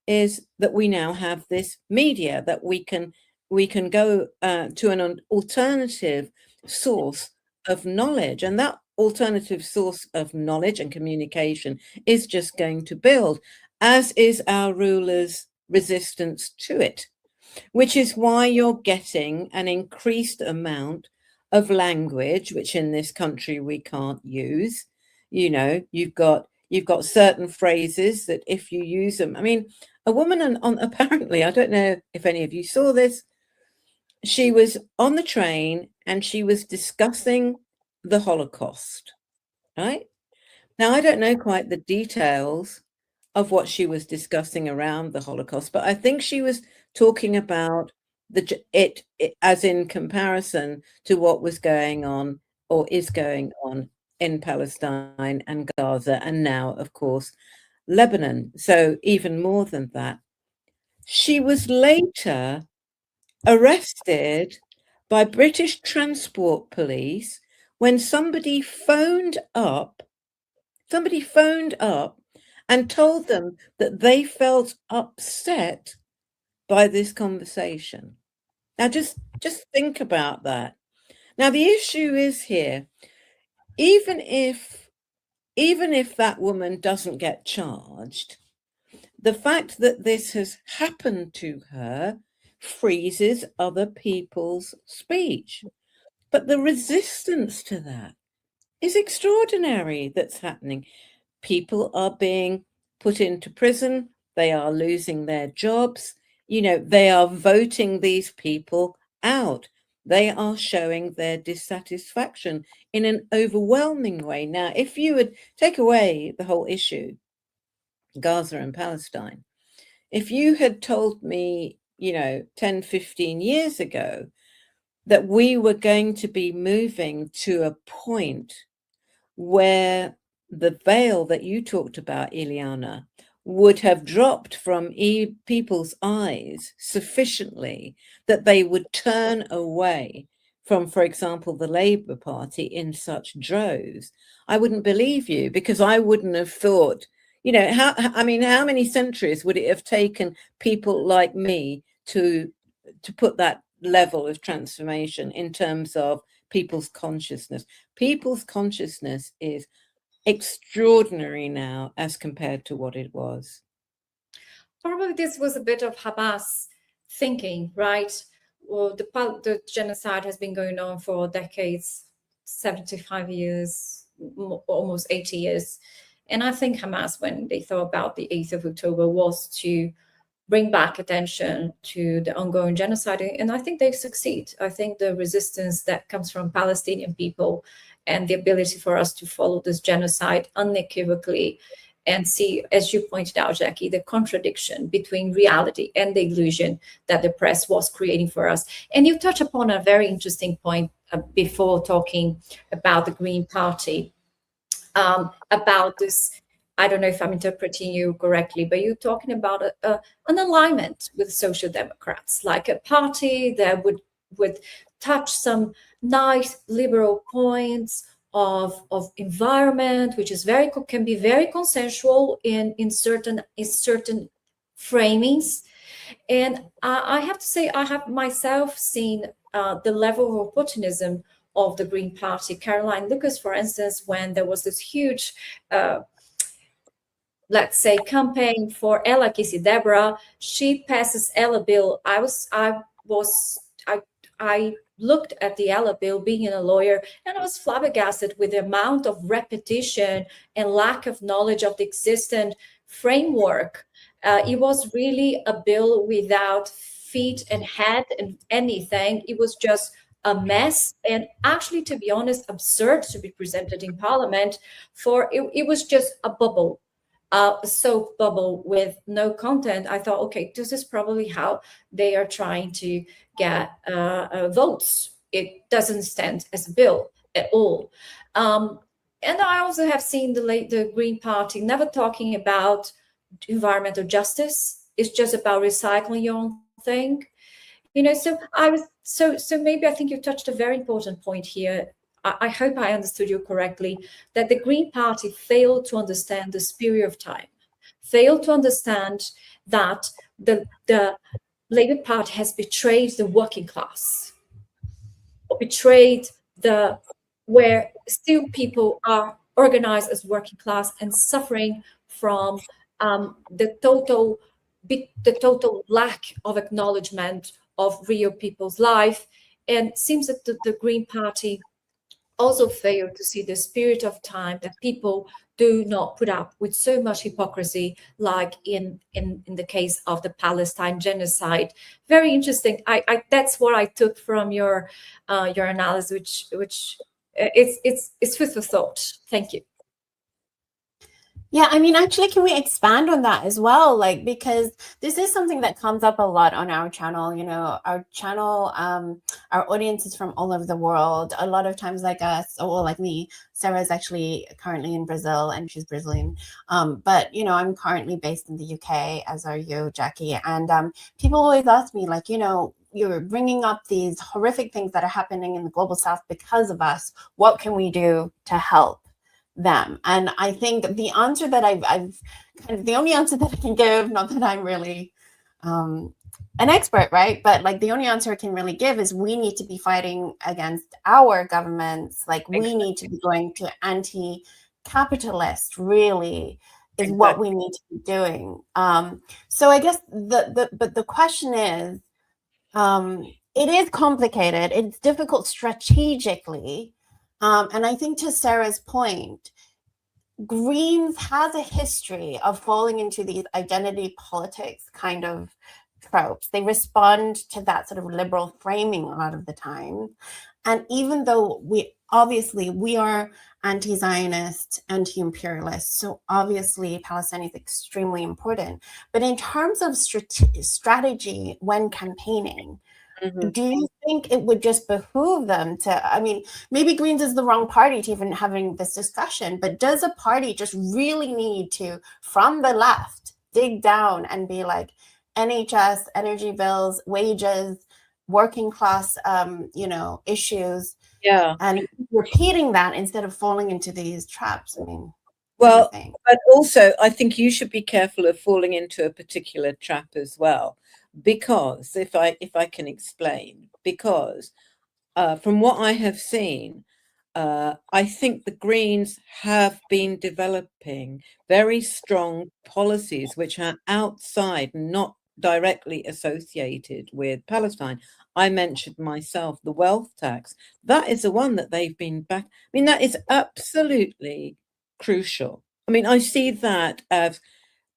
is that we now have this media that we can go to an alternative source of knowledge, and that alternative source of knowledge and communication is just going to build, as is our rulers' resistance to it, which is why you're getting an increased amount of language, which in this country we can't use. You've got certain phrases that if you use them, I mean, a woman on apparently, I don't know if any of you saw this, she was on the train and she was discussing the Holocaust, right? Now, I don't know quite the details of what she was discussing around the Holocaust, but I think she was talking about it as in comparison to what was going on or is going on in Palestine and Gaza, and now, of course, Lebanon. So even more than that. She was later arrested by British Transport Police when somebody phoned up and told them that they felt upset by this conversation. Now, just think about that. Now, the issue is here, even if that woman doesn't get charged, the fact that this has happened to her freezes other people's speech. But the resistance to that is extraordinary that's happening. People are being put into prison. They are losing their jobs. They are voting these people out. They are showing their dissatisfaction in an overwhelming way. Now, if you would take away the whole issue, Gaza and Palestine, if you had told me, 10, 15 years ago that we were going to be moving to a point where the veil that you talked about, Ileana, would have dropped from people's eyes sufficiently that they would turn away from, for example, the Labour Party in such droves, I wouldn't believe you, because I wouldn't have thought, how many centuries would it have taken people like me to put that level of transformation in terms of people's consciousness? People's consciousness is extraordinary now as compared to what it was. Probably this was a bit of Hamas thinking, right? Well, the genocide has been going on for decades, 75 years, almost 80 years. And I think Hamas, when they thought about the 8th of October, was to bring back attention to the ongoing genocide. And I think they've succeeded. I think the resistance that comes from Palestinian people and the ability for us to follow this genocide unequivocally and see, as you pointed out, Jackie, the contradiction between reality and the illusion that the press was creating for us. And you touch upon a very interesting point before talking about the Green Party, about this, I don't know if I'm interpreting you correctly, but you're talking about an alignment with Social Democrats, like a party that would touch some nice liberal points of environment, which is can be very consensual in certain framings. And I have to say, I have myself seen the level of opportunism of the Green Party. Caroline Lucas, for instance, when there was this huge let's say campaign for Ella Kissi Deborah, she passes Ella bill. I looked at the Ella bill, being a lawyer, and I was flabbergasted with the amount of repetition and lack of knowledge of the existing framework. It was really a bill without feet and head and anything. It was just a mess, and actually, to be honest, absurd to be presented in Parliament. For it was just a bubble, a soap bubble with no content. I thought, okay, this is probably how they are trying to get votes. It doesn't stand as a bill at all. And I also have seen the Green Party never talking about environmental justice. It's just about recycling your own thing. So maybe I think you touched a very important point here. I hope I understood you correctly, that the Green Party failed to understand the spirit of time, failed to understand that the Labour Party has betrayed the working class, or betrayed where still people are organized as working class and suffering from the total lack of acknowledgement of real people's life. And it seems that the Green Party also failed to see the spirit of time, that people do not put up with so much hypocrisy, like in the case of the Palestine genocide. Very interesting. I that's what I took from your analysis, which it's food for thought. Thank you. Yeah, I mean, actually, can we expand on that as well? Like, because this is something that comes up a lot on our channel. Our channel, our audience is from all over the world. A lot of times, like us, or like me, Sarah is actually currently in Brazil, and she's Brazilian. But I'm currently based in the UK, as are you, Jackie. And people always ask me, like, you're bringing up these horrific things that are happening in the global South because of us. What can we do to help them? And I think the answer that I've kind of, the only answer that I can give, not that I'm really an expert, right? But like the only answer I can really give is we need to be fighting against our governments. Like we need to be going to anti-capitalist, really, is what we need to be doing. So I guess the question is, it is complicated. It's difficult strategically. And I think to Sarah's point, Greens has a history of falling into these identity politics kind of tropes. They respond to that sort of liberal framing a lot of the time. And even though we are anti-Zionist, anti-imperialist, so obviously Palestine is extremely important. But in terms of strategy when campaigning, do you think it would just behoove them to, I mean, maybe Greens is the wrong party to even having this discussion, but does a party just really need to, from the left, dig down and be like, NHS, energy bills, wages, working class, issues, and repeating that instead of falling into these traps? I mean, well, but also I think you should be careful of falling into a particular trap as well. Because if I can explain, because from what I have seen, I think the Greens have been developing very strong policies which are outside, not directly associated with Palestine. I mentioned myself the wealth tax. That is the one that they've been back. I mean, that is absolutely crucial. I mean, I see that as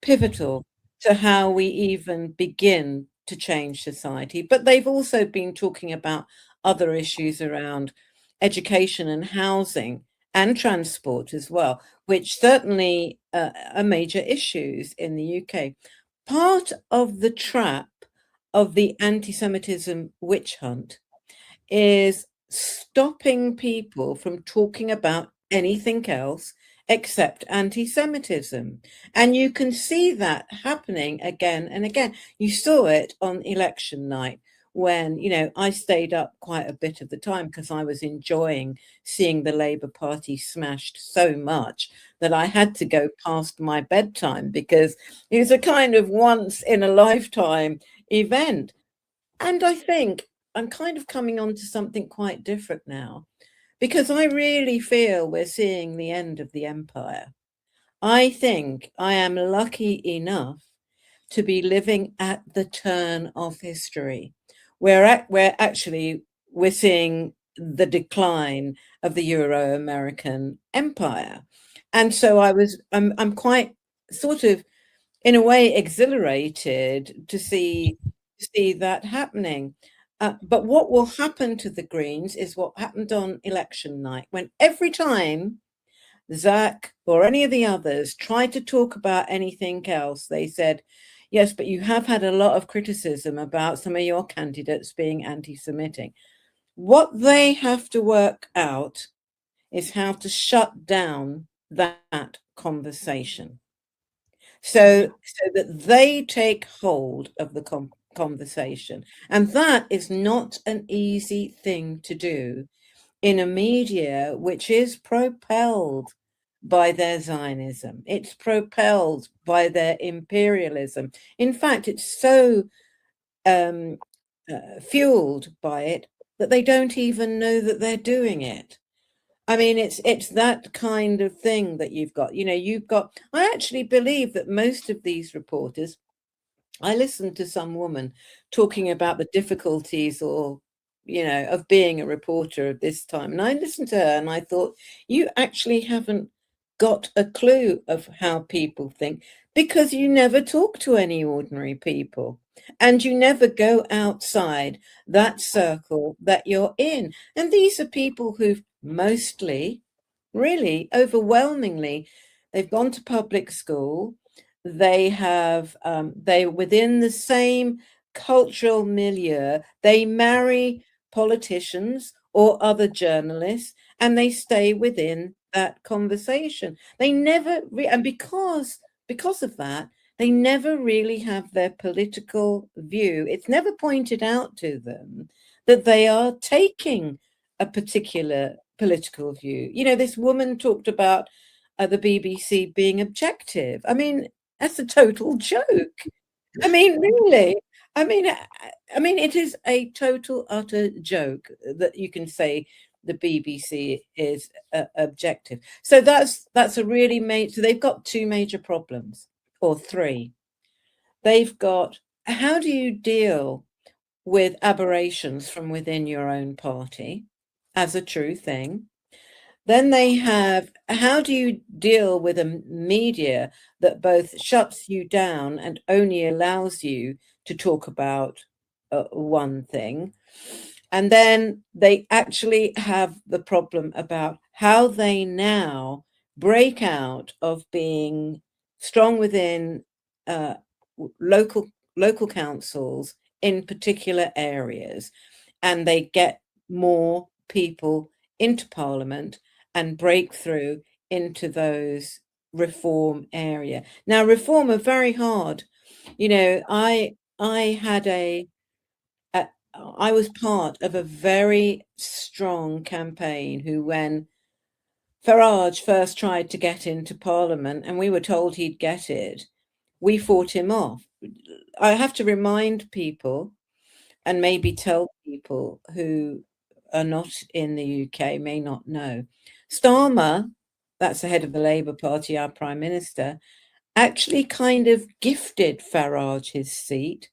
pivotal to how we even begin to change society. But they've also been talking about other issues around education and housing and transport as well, which certainly are major issues in the UK. Part of the trap of the anti-Semitism witch hunt is stopping people from talking about anything else except anti-Semitism. And you can see that happening again and again. You saw it on election night when, I stayed up quite a bit of the time because I was enjoying seeing the Labour Party smashed so much that I had to go past my bedtime because it was a kind of once in a lifetime event. And I think I'm kind of coming on to something quite different now, because I really feel we're seeing the end of the empire. I think I am lucky enough to be living at the turn of history, where actually we're seeing the decline of the Euro-American empire. And so I'm quite sort of, in a way, exhilarated to see that happening. But what will happen to the Greens is what happened on election night, when every time Zach or any of the others tried to talk about anything else, they said, yes, but you have had a lot of criticism about some of your candidates being anti-Semitic. What they have to work out is how to shut down that conversation. So that they take hold of the conversation. And that is not an easy thing to do in a media which is propelled by their Zionism. It's propelled by their imperialism. In fact, it's so fueled by it that they don't even know that they're doing it. I mean, it's that kind of thing that you've got. You know, I actually believe that most of these reporters, I listened to some woman talking about the difficulties of being a reporter at this time. And I listened to her and I thought, you actually haven't got a clue of how people think, because you never talk to any ordinary people and you never go outside that circle that you're in. And these are people who've mostly, really overwhelmingly, they've gone to public school. They're within the same cultural milieu. They marry politicians or other journalists and they stay within that conversation. They never and because of that, they never really have their political view. It's never pointed out to them that they are taking a particular political view. You know, this woman talked about the BBC being objective. I mean, that's a total joke. I mean, really. I mean, it is a total, utter joke that you can say the BBC is objective. So that's a really major. So they've got two major problems, or three. They've got, how do you deal with aberrations from within your own party as a true thing? Then they have, how do you deal with a media that both shuts you down and only allows you to talk about one thing? And then they actually have the problem about how they now break out of being strong within local councils in particular areas, and they get more people into Parliament and break through into those reform area. Now, reform are very hard. You know, I was part of a very strong campaign who, when Farage first tried to get into Parliament and we were told he'd get it, we fought him off. I have to remind people and maybe tell people who are not in the UK, may not know. Starmer, that's the head of the Labour Party, our Prime Minister, actually kind of gifted Farage his seat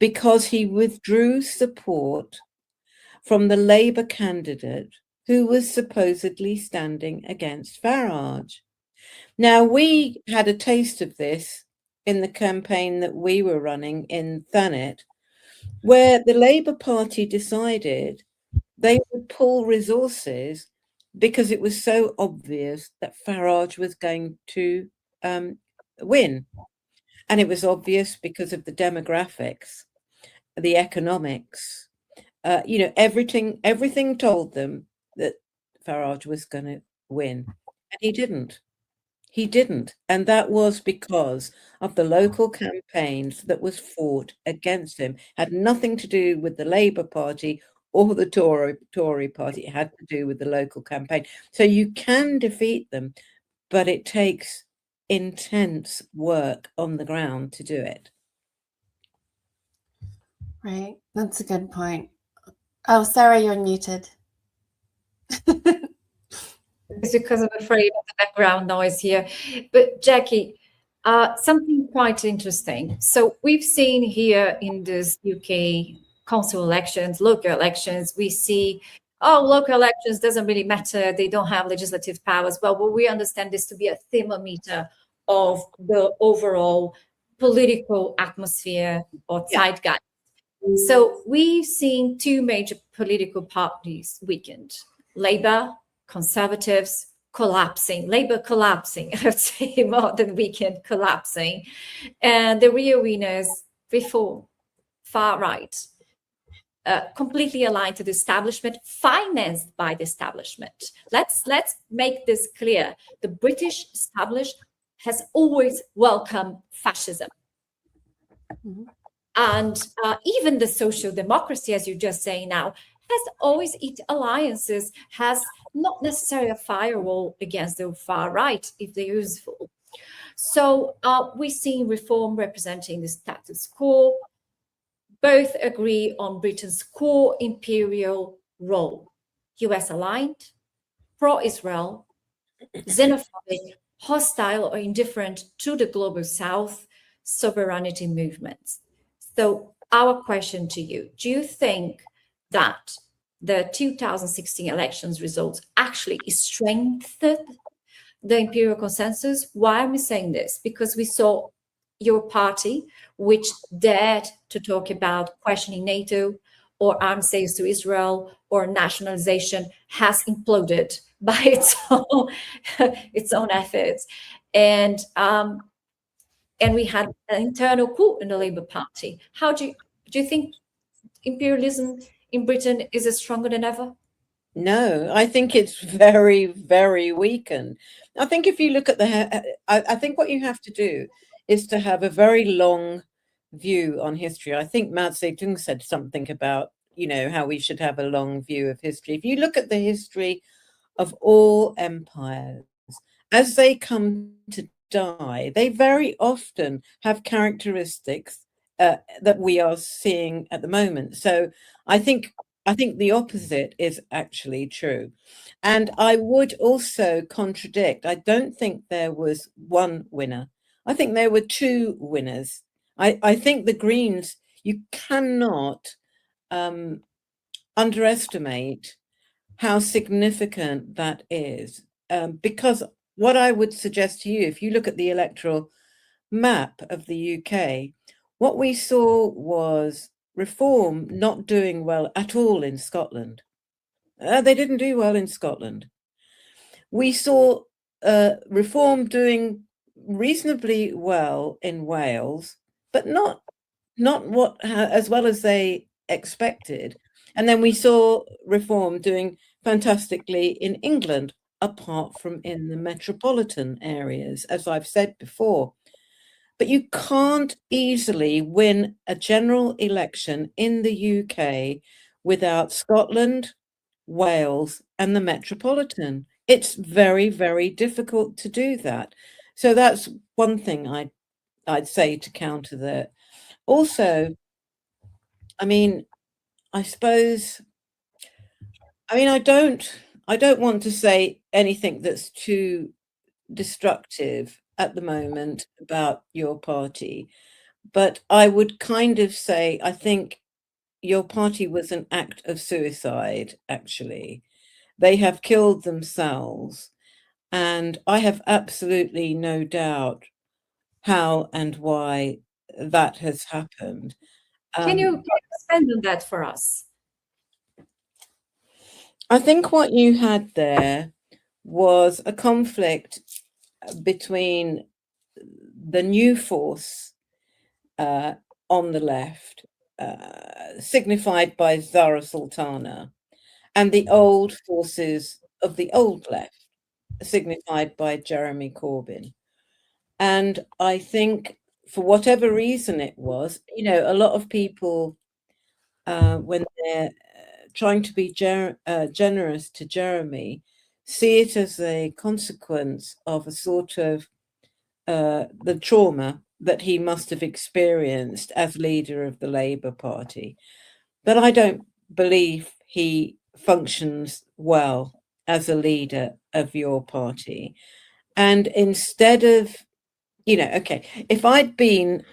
because he withdrew support from the Labour candidate who was supposedly standing against Farage. Now, we had a taste of this in the campaign that we were running in Thanet, where the Labour Party decided they would pull resources because it was so obvious that Farage was going to win. And it was obvious because of the demographics, the economics, everything told them that Farage was going to win. And he didn't. He didn't. And that was because of the local campaigns that was fought against him. Had nothing to do with the Labour Party or the Tory Party. It had to do with the local campaign. So you can defeat them, but it takes intense work on the ground to do it. Right. That's a good point. Oh, Sara, you're muted. It's because I'm afraid of the background noise here. But Jackie, something quite interesting. So we've seen here in this UK council elections, local elections, we see, oh, local elections doesn't really matter. They don't have legislative powers. Well, we understand this to be a thermometer of the overall political atmosphere or zeitgeist. So we've seen two major political parties weakened: Labour, Conservatives collapsing, Labour collapsing, I would say more than weakened, collapsing. And the real winners, Reform, far right, completely aligned to the establishment, financed by the establishment. Let's make this clear. The British establishment has always welcomed fascism. Mhm. And even the social democracy, as you just say now, has always eat alliances, has not necessarily a firewall against the far right if they're useful. So we see Reform representing the status quo. Both agree on Britain's core imperial role: US aligned, pro-Israel, xenophobic, hostile or indifferent to the global South, sovereignty movements. So our question to you, do you think that the 2016 elections results actually strengthened the imperial consensus? Why am I saying this? Because we saw your party, which dared to talk about questioning NATO or arms sales to Israel or nationalization, has imploded by its own efforts. And we had an internal coup in the Labour Party. How do you think imperialism in Britain is as stronger than ever? No, I think it's very, very weakened. I think if you look at I think what you have to do is to have a very long view on history. I think Mao Zedong said something about, how we should have a long view of history. If you look at the history of all empires, as they come to die, they very often have characteristics that we are seeing at the moment. So I think the opposite is actually true. And I would also contradict. I don't think there was one winner. I think there were two winners. I think the Greens, you cannot underestimate how significant that is. Because what I would suggest to you, if you look at the electoral map of the UK, what we saw was Reform not doing well at all in Scotland. They didn't do well in Scotland. We saw Reform doing reasonably well in Wales, but not as well as they expected. And then we saw Reform doing fantastically in England, apart from in the metropolitan areas, as I've said before. But you can't easily win a general election in the UK without Scotland, Wales, and the metropolitan. It's very, very difficult to do that. So that's one thing I'd say to counter that. Also, I suppose, I don't want to say anything that's too destructive at the moment about your party, but I would kind of say I think your party was an act of suicide, actually. They have killed themselves, and I have absolutely no doubt how and why that has happened. Can you expand on that for us? I think what you had there was a conflict between the new force on the left, signified by Zara Sultana, and the old forces of the old left, signified by Jeremy Corbyn. And I think for whatever reason it was, a lot of people, when they're trying to be generous to Jeremy, see it as a consequence of a sort of the trauma that he must have experienced as leader of the Labour Party. But I don't believe he functions well as a leader of your party. And instead of, if I'd been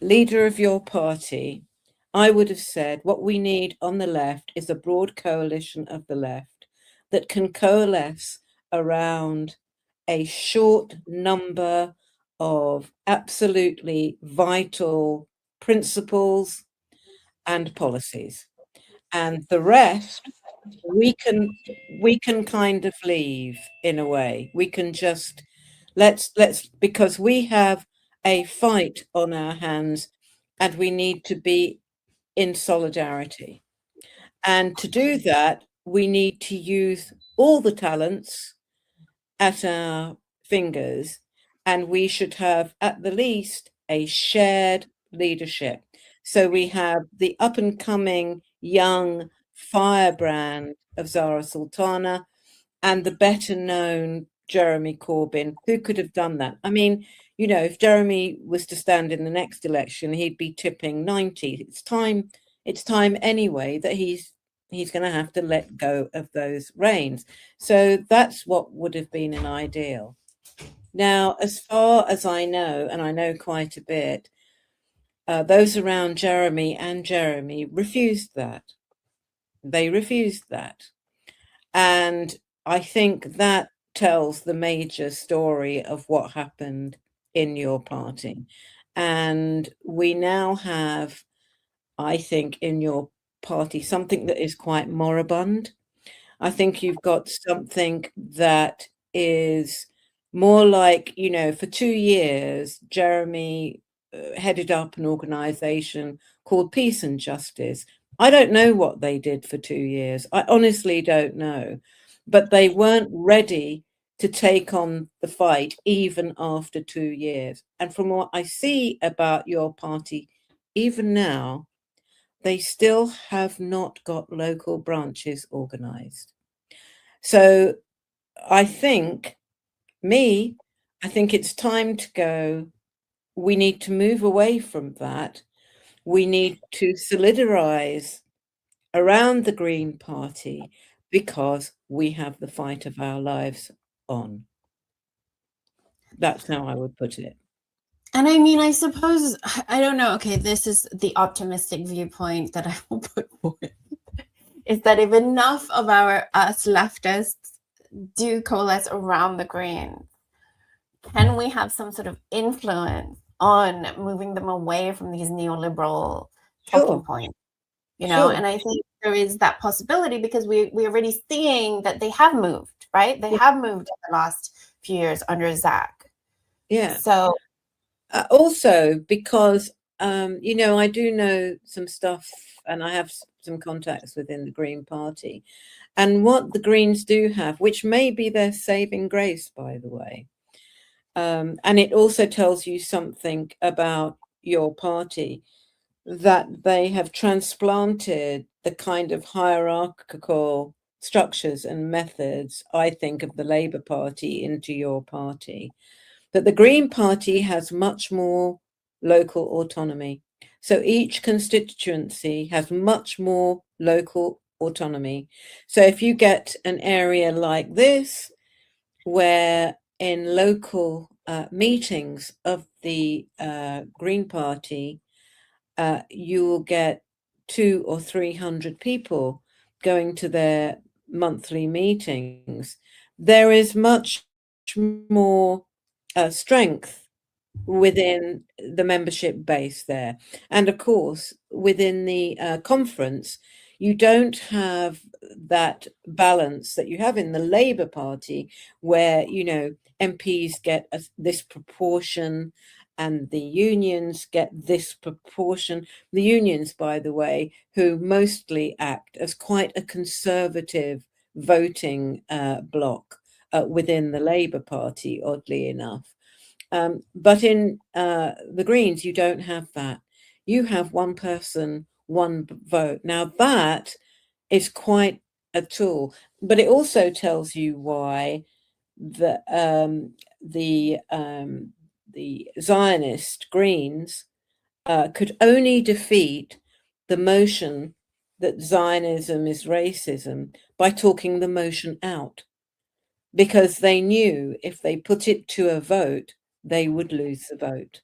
leader of your party, I would have said what we need on the left is a broad coalition of the left that can coalesce around a short number of absolutely vital principles and policies. And the rest we can kind of leave in a way. We can just let's because we have a fight on our hands and we need to be in solidarity. And to do that, we need to use all the talents at our fingers, and we should have at the least a shared leadership. So we have the up and coming young firebrand of Zara Sultana and the better known Jeremy Corbyn, who could have done that. I mean, you know, if Jeremy was to stand in the next election, he'd be tipping 90. It's time anyway that he's going to have to let go of those reins. So that's what would have been an ideal. Now, as far as I know, and I know quite a bit, those around Jeremy refused that. They refused that. And I think that tells the major story of what happened in your party. And we now have, I think, in your party, something that is quite moribund. I think you've got something that is more like, you know, for 2 years, Jeremy headed up an organization called Peace and Justice. I don't know what they did for 2 years. I honestly don't know. But they weren't ready to take on the fight even after 2 years. And from what I see about your party, even now, they still have not got local branches organized. So I think it's time to go. We need to move away from that. We need to solidarize around the Green Party because we have the fight of our lives on. That's how I would put it. And I mean, I suppose, I don't know. Okay, this is the optimistic viewpoint that I will put forward. Is that if enough of us leftists do coalesce around the Greens, can we have some sort of influence on moving them away from these neoliberal talking points? You know, Sure. and I think there is that possibility because we're already seeing that they have moved, right? They have moved in the last few years under Zach. Yeah. So also because you know, I do know some stuff and I have some contacts within the Green Party, and what the Greens do have, which may be their saving grace, by the way, and it also tells you something about your party, that they have transplanted the kind of hierarchical structures and methods, I think, of the Labour Party into your party. But the Green Party has much more local autonomy. So each constituency has much more local autonomy. So if you get an area like this, where in local meetings of the Green Party, you will get 200 or 300 people going to their monthly meetings. There is much more strength within the membership base there. And of course, within the conference, you don't have that balance that you have in the Labour Party, where, you know, MPs get this proportion and the unions get this proportion. The unions, by the way, who mostly act as quite a conservative voting bloc within the Labour Party, oddly enough. But in the Greens, you don't have that. You have one person, one vote. Now that is quite a tool, but it also tells you why the Zionist Greens could only defeat the motion that Zionism is racism by talking the motion out, because they knew if they put it to a vote, they would lose the vote.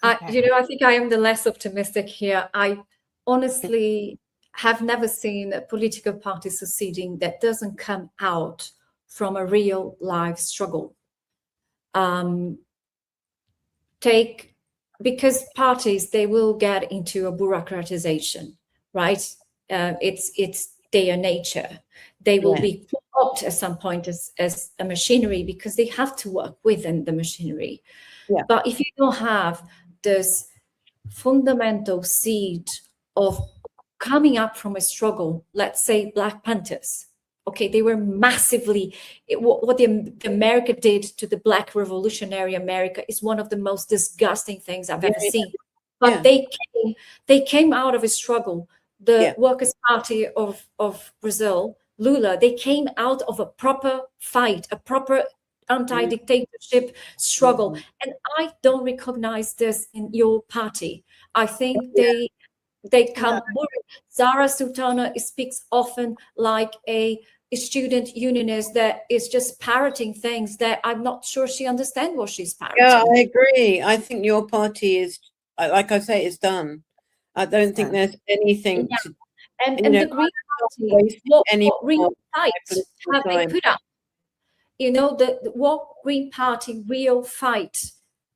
Okay. I think I am the less optimistic here. I honestly have never seen a political party succeeding that doesn't come out from a real life struggle. Because parties, they will get into a bureaucratization, right? It's their nature. They will be thought at some point as a machinery because they have to work within the machinery. But if you don't have this fundamental seed of coming up from a struggle, let's say Black Panthers, okay, they were massively, what the America did to the Black revolutionary America is one of the most disgusting things I've ever seen. But they came out of a struggle. The Workers' Party of Brazil, Lula, they came out of a proper fight, a proper anti-dictatorship struggle. And I don't recognize this in your party. I think they come. Sara Sultana speaks often like a student unionist that is just parroting things that I'm not sure she understands what she's parroting. Yeah, I agree. I think your party is, like I say, it's done. I don't think there's anything to. And the Green Party, what real fight have they put up? What Green Party real fight,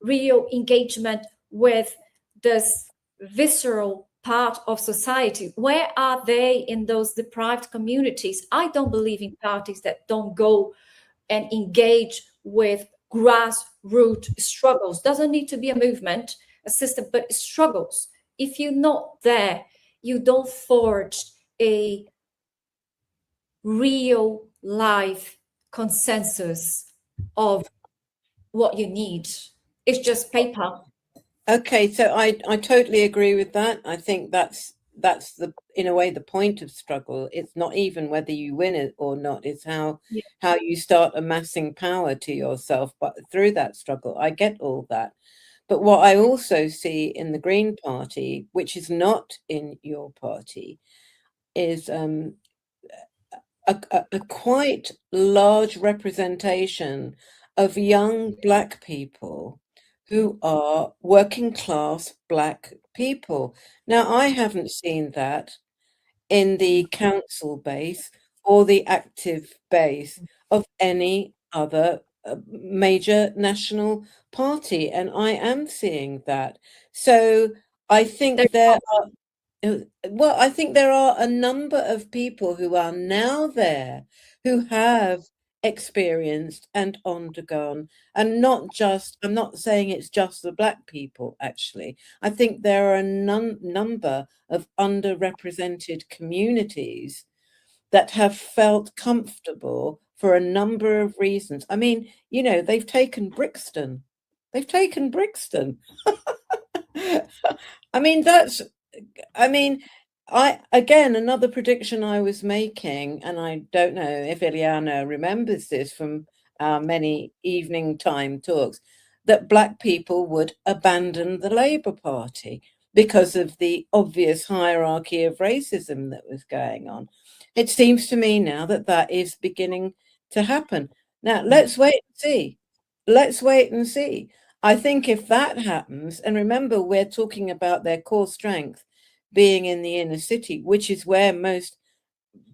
real engagement with this visceral part of society? Where are they in those deprived communities? I don't believe in parties that don't go and engage with grassroots struggles. Doesn't need to be a movement, a system, but struggles. If you're not there, you don't forge a real life consensus of what you need. It's just paper. Okay, so I totally agree with that. I think that's the, in a way, the point of struggle. It's not even whether you win it or not. It's how you start amassing power to yourself, but through that struggle. I get all that. But what I also see in the Green Party, which is not in your party, is a quite large representation of young Black people who are working class Black people. Now, I haven't seen that in the council base or the active base of any other major national party, and I am seeing that. So I think I think there are a number of people who are now there who have experienced and undergone, and not just, I'm not saying it's just the Black people, actually. I think there are a number of underrepresented communities that have felt comfortable for a number of reasons. I mean, they've taken Brixton. Again, another prediction I was making, and I don't know if Ileana remembers this from our many evening time talks, that Black people would abandon the Labour Party because of the obvious hierarchy of racism that was going on. It seems to me now that is beginning to happen. Now, let's wait and see. I think if that happens, and remember, we're talking about their core strength being in the inner city, which is where most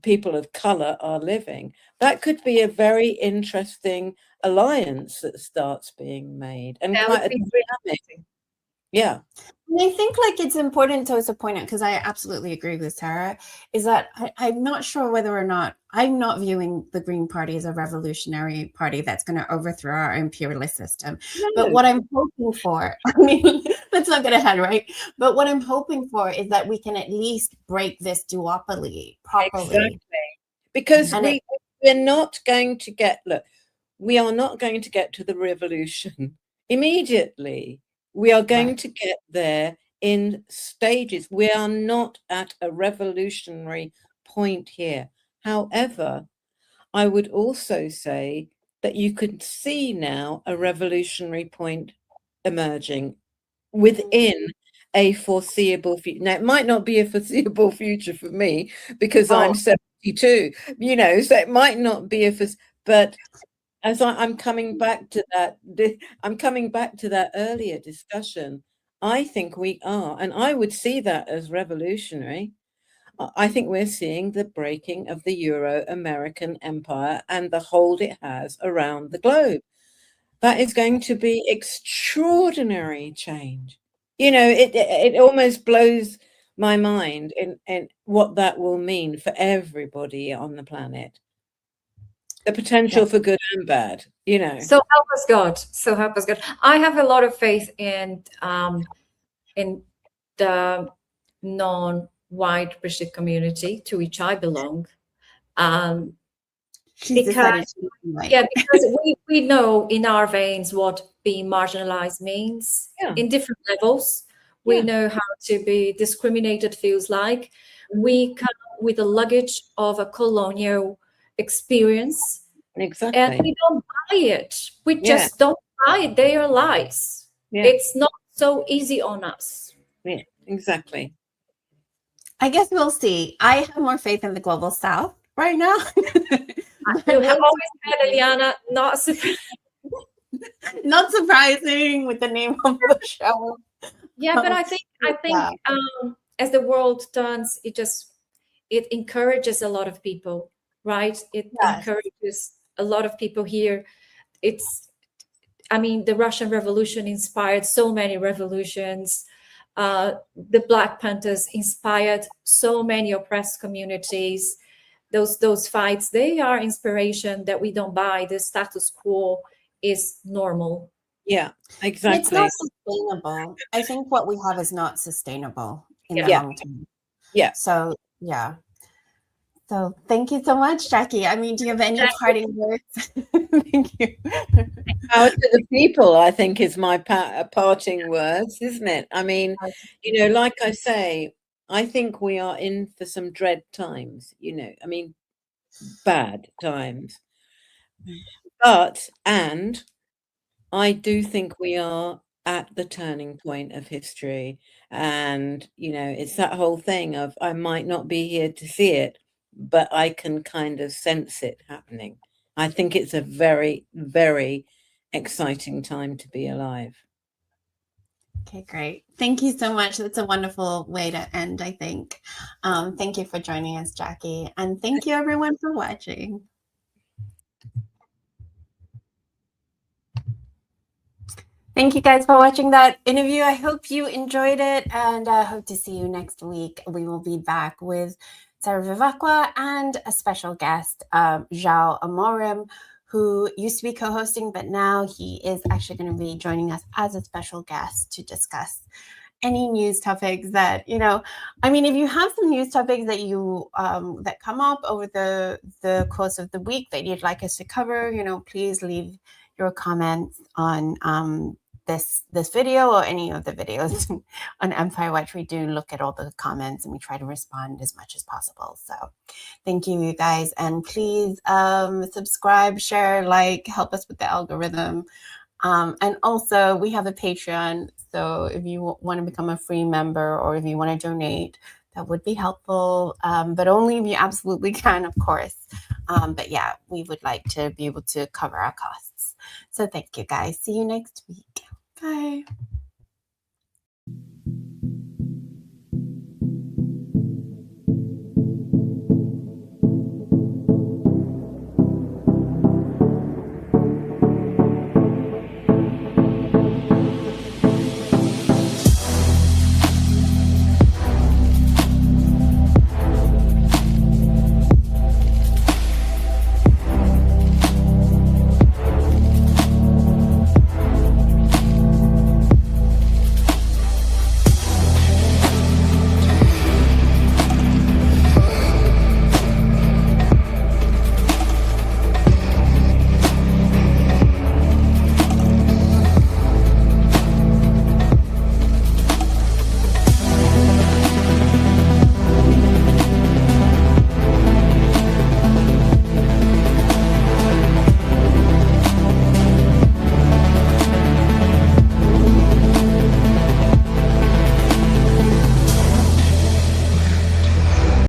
people of color are living, that could be a very interesting alliance that starts being made, and quite a dynamic. Yeah. I think it's important to also point out, because I absolutely agree with Sara, is that I'm not sure whether or not, I'm not viewing the Green Party as a revolutionary party that's going to overthrow our imperialist system. No. But what I'm hoping for, let's not get ahead, right? But what I'm hoping for is that we can at least break this duopoly properly. Exactly. Because we're not going to get, we are not going to get to the revolution immediately. We are going to get there in stages. We are not at a revolutionary point here. However, I would also say that you could see now a revolutionary point emerging within a foreseeable future. Now, it might not be a foreseeable future for me because I'm 72, so it might not be but as I'm coming back to that, earlier discussion, I think we are. And I would see that as revolutionary. I think we're seeing the breaking of the Euro-American empire and the hold it has around the globe. That is going to be extraordinary change. You know, it almost blows my mind in what that will mean for everybody on the planet. The potential for good and bad, you know. So help us God. So help us God. I have a lot of faith in the non-white British community to which I belong. She's decided to be white. Yeah, because we know in our veins what being marginalized means in different levels. We know how to be discriminated feels like. We come with the luggage of a colonial experience. Exactly. And we don't buy it. We just don't buy it. They are lies. Yeah. It's not so easy on us. Yeah, exactly. I guess we'll see. I have more faith in the global South right now. You have always had Ileana, not surprising with the name of the show. Yeah, but I think as the world turns, it encourages a lot of people, right? It encourages a lot of people here. The Russian Revolution inspired so many revolutions. The Black Panthers inspired so many oppressed communities. Those fights, they are inspiration that we don't buy. The status quo is normal. Yeah, exactly. It's not sustainable. I think what we have is not sustainable in the long term. Yeah. So, yeah. So thank you so much, Jackie. I mean, do you have any parting words? Thank you. Power to the people, I think, is my parting words, isn't it? I mean, you know, like I say, I think we are in for some dread times, you know, I mean, bad times. And I do think we are at the turning point of history. And, you know, it's that whole thing of I might not be here to see it, but I can kind of sense it happening. I think it's a very, very exciting time to be alive. Okay, great. Thank you so much. That's a wonderful way to end, I think. Thank you for joining us, Jackie. And thank you, everyone, for watching. Thank you guys for watching that interview. I hope you enjoyed it, and I hope to see you next week. We will be back with Sara Vivacqua and a special guest, João Amorim, who used to be co-hosting, but now he is actually going to be joining us as a special guest to discuss any news topics that, you know, I mean, if you have some news topics that you that come up over the course of the week that you'd like us to cover, you know, please leave your comments on this video or any of the videos on Empire Watch. We do look at all the comments and we try to respond as much as possible. So thank you guys, and please subscribe, share, like, help us with the algorithm. And also we have a Patreon, so if you want to become a free member or if you want to donate, that would be helpful, but only if you absolutely can, of course. But yeah, we would like to be able to cover our costs. So thank you guys. See you next week. Bye.